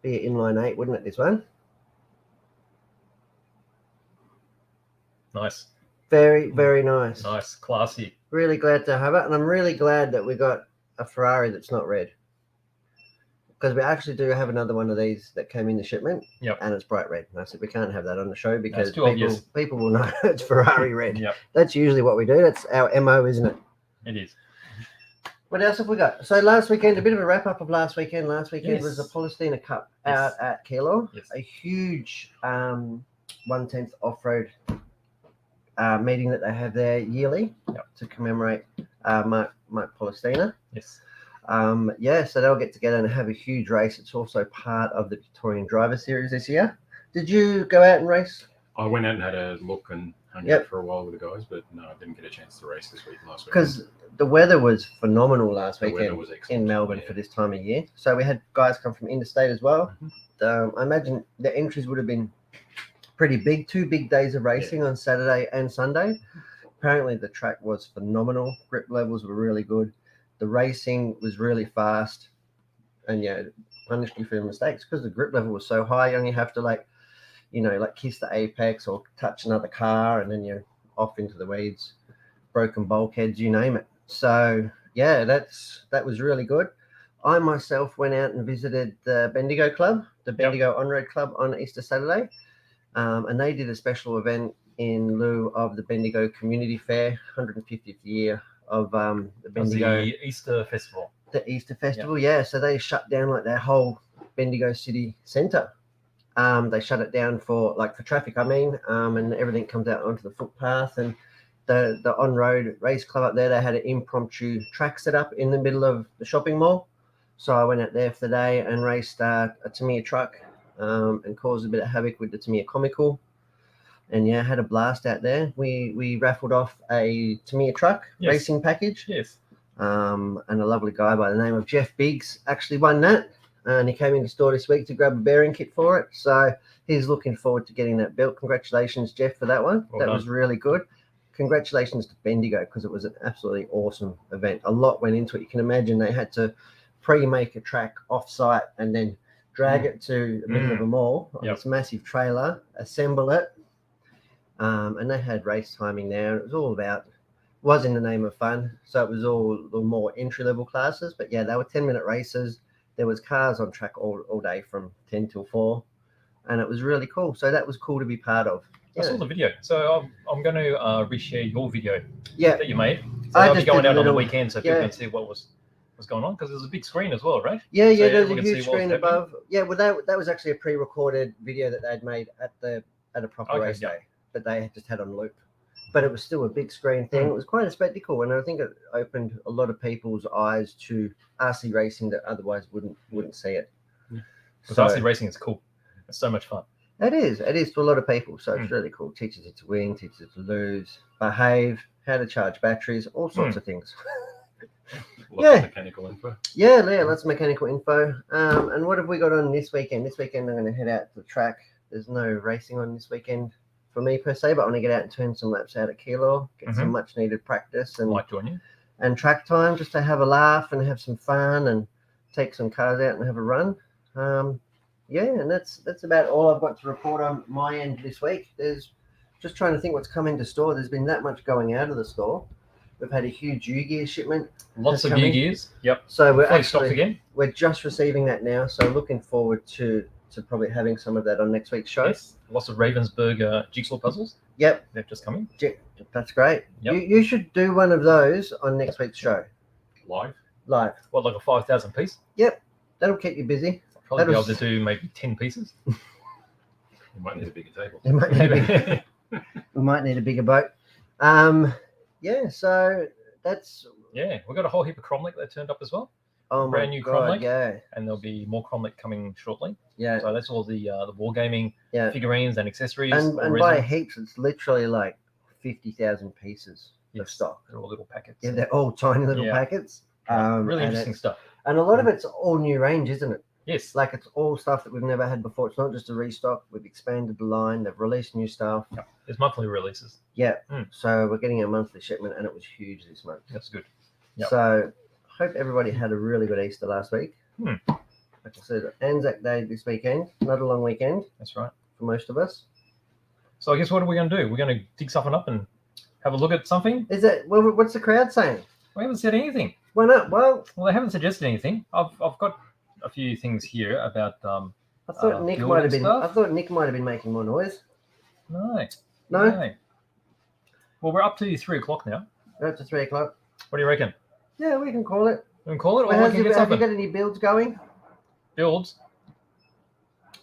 S1: Be an inline 8, wouldn't it, this one?
S2: Nice,
S1: Very, very nice.
S2: nice, classy.
S1: Really glad to have it. And I'm really glad that we got a Ferrari that's not red. Because we actually do have another one of these that came in the shipment.
S2: Yep.
S1: And it's bright red. And I said, we can't have that on the show because
S2: too obvious.
S1: people will know it's Ferrari red.
S2: Yep,
S1: That's usually what we do. That's our MO, isn't it?
S2: it is.
S1: What else have we got? So last weekend, a bit of a wrap up of last weekend. Last weekend was the
S2: Yes.
S1: Palestina Cup
S2: Yes.
S1: out at Keilor.
S2: Yes.
S1: A huge 1/10 off-road meeting that they have there yearly to commemorate Mark Palestina.
S2: Yes.
S1: So they'll get together and have a huge race. It's also part of the Victorian Driver Series this year. Did you go out and race?
S4: I went out and had a look and hung
S1: Yep.
S4: out for a while with the guys, but no, I didn't get a chance to race this week last week.
S1: Because the weather was phenomenal last
S4: The weather
S1: weekend
S4: was excellent.
S1: in Melbourne
S4: Yeah.
S1: for this time of year. So we had guys come from interstate as well.
S4: Mhm.
S1: I imagine the entries would have been pretty big. 2 big days of racing on Saturday and Sunday. Apparently the track was phenomenal. Grip levels were really good. The racing was really fast. And yeah, it punished you for your mistakes because the grip level was so high. You only have to kiss the apex or touch another car and then you're off into the weeds. Broken bulkheads, you name it. So yeah, that was really good. I myself went out and visited the Bendigo Club, the Bendigo On-Road Club on Easter Saturday. And they did a special event in lieu of the Bendigo Community Fair, 150th year of the
S2: That was
S1: Bendigo,
S2: the Easter festival.
S1: the Easter Festival. Yeah, so they shut down like their whole Bendigo city centre. They shut it down for traffic, and everything comes out onto the footpath. And the on-road race club up there, they had an impromptu track set up in the middle of the shopping mall. So I went out there for the day and raced a Tamiya truck and caused a bit of havoc with the Tamiya Comical. And yeah, had a blast out there. We raffled off a Tamiya truck
S2: Yes.
S1: racing package.
S2: Yes.
S1: And a lovely guy by the name of Jeff Biggs actually won that. And he came in the store this week to grab a bearing kit for it. So he's looking forward to getting that built. Congratulations, Jeff, for that one.
S2: Well
S1: that
S2: done.
S1: was really good. Congratulations to Bendigo, because it was an absolutely awesome event. A lot went into it. You can imagine they had to pre-make a track off-site and then drag it to the middle of a mall on
S2: Yep.
S1: this massive trailer, assemble it. And they had race timing there. It was all about, was in the name of fun. So it was all the more entry-level classes. But yeah, they were 10-minute races. There was cars on track all day from 10 till 4. And it was really cool. So that was cool to be part of.
S2: I saw the video. So I'm going to reshare your video
S1: Yeah.
S2: that you made. So
S1: I
S2: I'll be
S1: just
S2: going
S1: did a
S2: out on the
S1: little-
S2: weekend so people
S1: yeah.
S2: can see what was going on, because there's a big screen as well, right?
S1: Yeah,
S2: So
S1: there's a
S2: everyone can
S1: huge
S2: see what was
S1: screen
S2: happening.
S1: above. Yeah, well, that was actually a pre-recorded video that they'd made at a proper
S2: Okay,
S1: race
S2: yeah.
S1: day, but they just had on loop. But it was still a big screen thing. It was quite a spectacle, and I think it opened a lot of people's eyes to RC racing that otherwise wouldn't see it.
S2: Because
S1: So
S2: RC racing is cool. It's so much fun.
S1: it is for a lot of people. So it's
S2: Mm.
S1: really cool. Teaches you to win, teaches you to lose, behave, how to charge batteries, all sorts of things.
S4: Lots
S1: Yeah.
S4: of mechanical info.
S1: Yeah, lots of mechanical info. And what have we got on this weekend? This weekend I'm going to head out to the track. There's no racing on this weekend for me per se, but I want to get out and turn some laps out at Kilo, get some much needed practice
S2: I
S1: and
S2: might join you.
S1: track time, just to have a laugh and have some fun and take some cars out and have a run. Yeah, and that's about all I've got to report on my end this week. There's just trying to think what's come into store. There's been that much going out of the store. We've had a huge U-Gear shipment.
S2: Lots of
S1: come
S2: new
S1: in.
S2: gears. Yep.
S1: So we're
S2: Fully stocked
S1: actually
S2: again.
S1: we're just receiving that now. So looking forward to probably having some of that on next week's show.
S2: Yes. Lots of Ravensburg jigsaw puzzles.
S1: Yep,
S2: They've just come in.
S1: that's great.
S2: Yep.
S1: You should do one of those on next week's show
S4: Live.
S1: live.
S2: What, like a 5,000 piece?
S1: That'll keep you busy.
S2: Probably be able
S1: That'll-
S2: to do maybe 10 pieces.
S4: You might need a bigger table.
S1: You might need a big- we might need a bigger boat. Yeah. So that's
S2: Yeah, we've got a whole heap of Cromlech that turned up as well,
S1: oh
S2: Brand
S1: my
S2: new
S1: god.
S2: Cromlech?
S1: Yeah.
S2: and there'll be more Cromlech coming shortly.
S1: Yeah.
S2: So that's all the wargaming
S1: Yeah.
S2: figurines and accessories.
S1: And
S2: all
S1: by
S2: resin.
S1: heaps, it's literally like 50,000 pieces of
S2: Yes,
S1: stock.
S2: they're all little packets.
S1: Yeah, they're all tiny little
S2: Yeah.
S1: packets.
S2: Really
S1: and
S2: interesting stuff.
S1: And a lot of it's all new range, isn't it?
S2: Yes.
S1: Like it's all stuff that we've never had before. It's not just a restock. We've expanded the line. They've released new stuff.
S2: There's monthly releases.
S1: Yeah.
S2: Mm.
S1: So we're getting a monthly shipment, and it was huge this month.
S2: That's good. Yep.
S1: So hope everybody had a really good Easter last week.
S2: Hmm.
S1: Like I said, Anzac Day this weekend. Not a long weekend
S2: That's right.
S1: for most of us.
S2: So I guess what are we going to do? We're going to dig something up and have a look at something.
S1: Is it? Well, what's the crowd saying?
S2: We haven't said anything.
S1: Why not? Well,
S2: Well, they haven't suggested anything. I've got a few things here about
S1: I thought Nick
S2: building
S1: might have been.
S2: stuff?
S1: I thought Nick might have been making more noise.
S2: no.
S1: No,
S2: Well, we're up to 3 o'clock now.
S1: we're up to 3 o'clock.
S2: What do you reckon?
S1: Yeah, we can call it.
S2: We can call it, or
S1: Well,
S2: we
S1: have
S2: can
S1: you
S2: get
S1: got
S2: something.
S1: any builds going?
S2: Builds.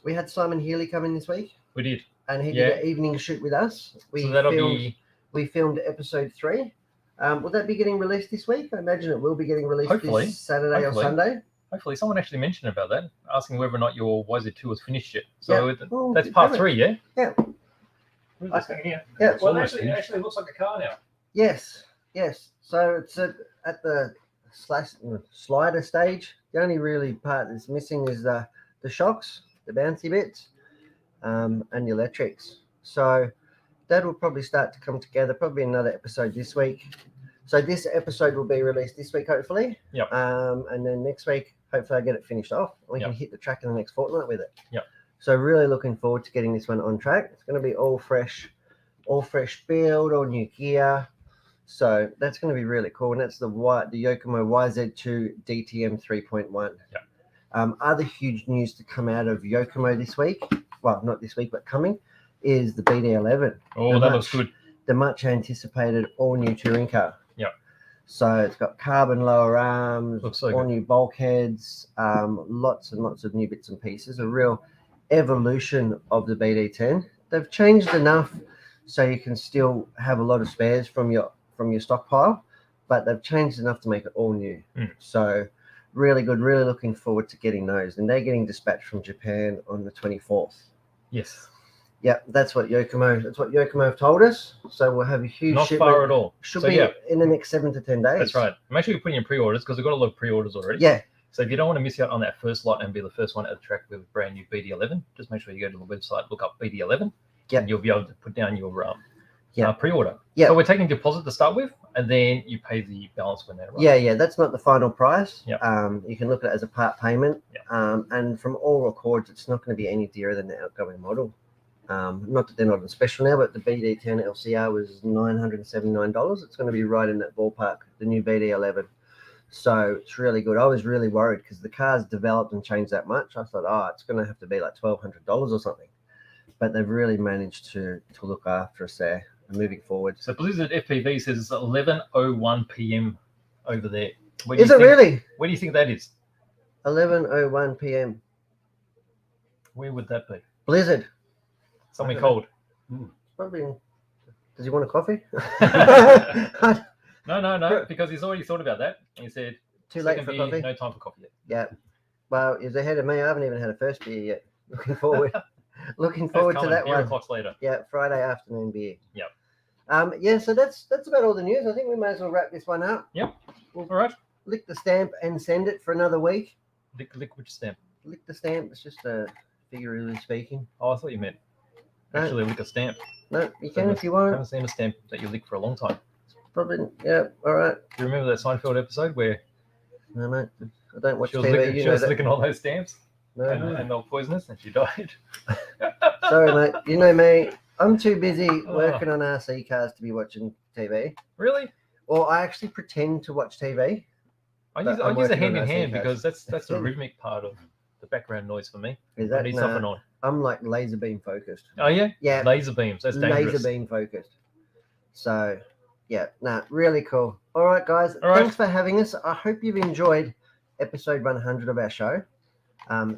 S1: We had Simon Healy come in this week,
S2: We did.
S1: and he
S2: Yeah.
S1: did an evening shoot with us.
S2: So that'll
S1: filmed,
S2: be
S1: We filmed episode 3. Will that be getting released this week? I imagine it will be getting released
S2: Hopefully.
S1: this Saturday
S2: Hopefully.
S1: or Sunday.
S2: hopefully someone actually mentioned about that, asking whether or not your YZ2 was finished yet. So
S1: Yeah. Well,
S2: that's part
S1: damn it.
S2: 3, yeah?
S1: Yeah.
S2: Where's this thing here?
S1: Yeah.
S4: It's
S2: Well,
S4: almost
S2: it
S4: finished.
S2: actually looks like a car now.
S1: Yes. So it's at the slider stage. The only really part that's missing is the shocks, the bouncy bits, and the electrics. So that will probably start to come together. Probably another episode this week. So this episode will be released this week, hopefully.
S2: Yep.
S1: And then next week, hopefully, I get it finished off. We
S2: Yep.
S1: can hit the track in the next fortnight with it.
S2: Yep.
S1: So really looking forward to getting this one on track. It's going to be all fresh build, all new gear. So that's going to be really cool. And that's the Yokomo YZ2 DTM 3.1.
S2: Yep.
S1: Other huge news to come out of Yokomo this week, well, not this week, but coming, is the BD11.
S2: Oh,
S1: The
S2: that looks good.
S1: The much anticipated all new touring car.
S2: Yep.
S1: So it's got carbon lower arms,
S2: Looks so
S1: all
S2: good.
S1: new bulkheads, lots and lots of new bits and pieces. A real evolution of the BD10. They've changed enough so you can still have a lot of spares from your stockpile, but they've changed enough to make it all new.
S2: Mm.
S1: So really good. Really looking forward to getting those, and they're getting dispatched from Japan on the 24th.
S2: Yes.
S1: Yeah, that's what Yokomo have told us. So we'll have a huge
S2: Not
S1: shipment.
S2: far at all.
S1: Should
S2: So,
S1: be
S2: yeah.
S1: in the next 7 to 10 days.
S2: That's right. Make sure you're putting in pre-orders because we've got a lot of pre-orders already.
S1: Yeah.
S2: So if you don't want to miss out on that first lot and be the first one at the track with a brand new BD11, just make sure you go to the website, look up BD11, and you'll be able to put down your pre-order.
S1: Yeah.
S2: So we're taking deposit to start with, and then you pay the balance when that arrives.
S1: Yeah. That's not the final price.
S2: Yep.
S1: You can look at it as a part payment.
S2: Yep.
S1: And from all records, it's not going to be any dearer than the outgoing model. Not that they're not on special now, but the BD10 LCR was $979. It's going to be right in that ballpark, the new BD11. So it's really good. I was really worried because the car's developed and changed that much. I thought, it's going to have to be like $1,200 or something. But they've really managed to look after us there and moving forward.
S2: So Blizzard FPV says it's 11:01 p.m. over there.
S1: Is it really?
S2: Where do you think that is?
S1: 11:01 p.m.
S2: Where would that be?
S1: Blizzard.
S2: Somewhere cold.
S1: Probably. Does he want a coffee?
S2: No, because he's already thought about that. He said,
S1: Too late for coffee?
S2: No time for coffee yet.
S1: Yeah. Well, he's ahead of me. I haven't even had a first beer yet. Looking forward. Looking forward to that
S2: beer
S1: one.
S2: o'clock later.
S1: Yeah, Friday afternoon beer.
S2: Yep.
S1: Yeah, so that's about all the news. I think we may as well wrap this one up.
S2: Yep. All right.
S1: Lick the stamp and send it for another week.
S2: Lick which stamp?
S1: Lick the stamp. It's just figuratively speaking.
S2: Oh, I thought you meant actually lick a stamp.
S1: No, you can if you
S2: I
S1: want.
S2: haven't seen a stamp that you lick for a long time.
S1: Probably, yeah, all right.
S2: Do you remember that Seinfeld episode where
S1: No, mate. I don't watch
S2: she was,
S1: TV.
S2: licking,
S1: You
S2: she
S1: know
S2: was
S1: that.
S2: licking all those stamps
S1: No,
S2: and they were poisonous and she died?
S1: sorry, mate. You know me. I'm too busy working on RC cars to be watching TV.
S2: Really?
S1: Or I actually pretend to watch TV.
S2: I
S1: But I'm
S2: use a
S1: working
S2: hand
S1: on
S2: in
S1: RC
S2: hand
S1: cars.
S2: because that's the rhythmic part of the background noise for me.
S1: Is
S2: I
S1: that
S2: need something on.
S1: I'm like laser beam focused.
S2: Oh yeah?
S1: Yeah.
S2: Laser beams. That's dangerous.
S1: Laser beam focused. So, yeah, really cool. All right, guys.
S2: All right.
S1: Thanks for having us. I hope you've enjoyed episode 100 of our show.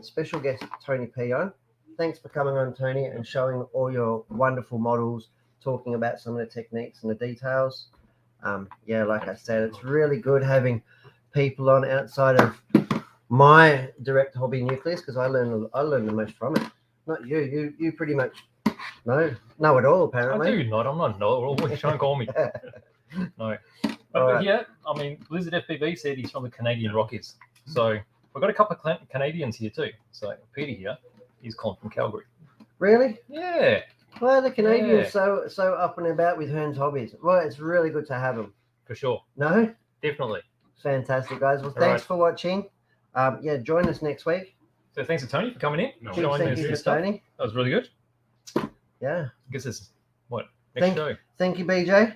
S1: Special guest Tony P on. Thanks for coming on, Tony, and showing all your wonderful models, talking about some of the techniques and the details. Like I said, it's really good having people on outside of my direct hobby nucleus because I learn the most from it. Not you. You pretty much know it all, apparently.
S2: I do not. I'm not know-it-all. What are you trying to call me? No. But
S1: All right.
S2: yeah, I mean, Blizzard FPV said he's from the Canadian Rockies. So we've got a couple of Canadians here too. So Peter here, he's calling from Calgary.
S1: Really?
S2: Yeah.
S1: Well, the Canadians so up and about with Hearns hobbies. Well, it's really good to have them.
S2: For sure.
S1: No?
S2: Definitely.
S1: Fantastic, guys. Well,
S2: All
S1: thanks
S2: right.
S1: for watching. Join us next week.
S2: So thanks to Tony for coming in.
S4: No,
S2: showing
S1: Thank
S2: us
S1: you
S2: his
S1: for
S2: stuff.
S1: Tony.
S2: That was really good.
S1: Yeah.
S2: I guess this is what? Next show.
S1: Thank you, BJ.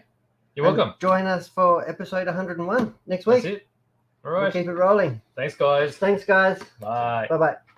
S2: You're
S1: And
S2: welcome.
S1: Join us for episode 101 next week.
S2: That's it. All
S1: We'll
S2: right.
S1: keep it rolling.
S2: Thanks, guys.
S1: Thanks, guys.
S2: Bye.
S1: Bye-bye.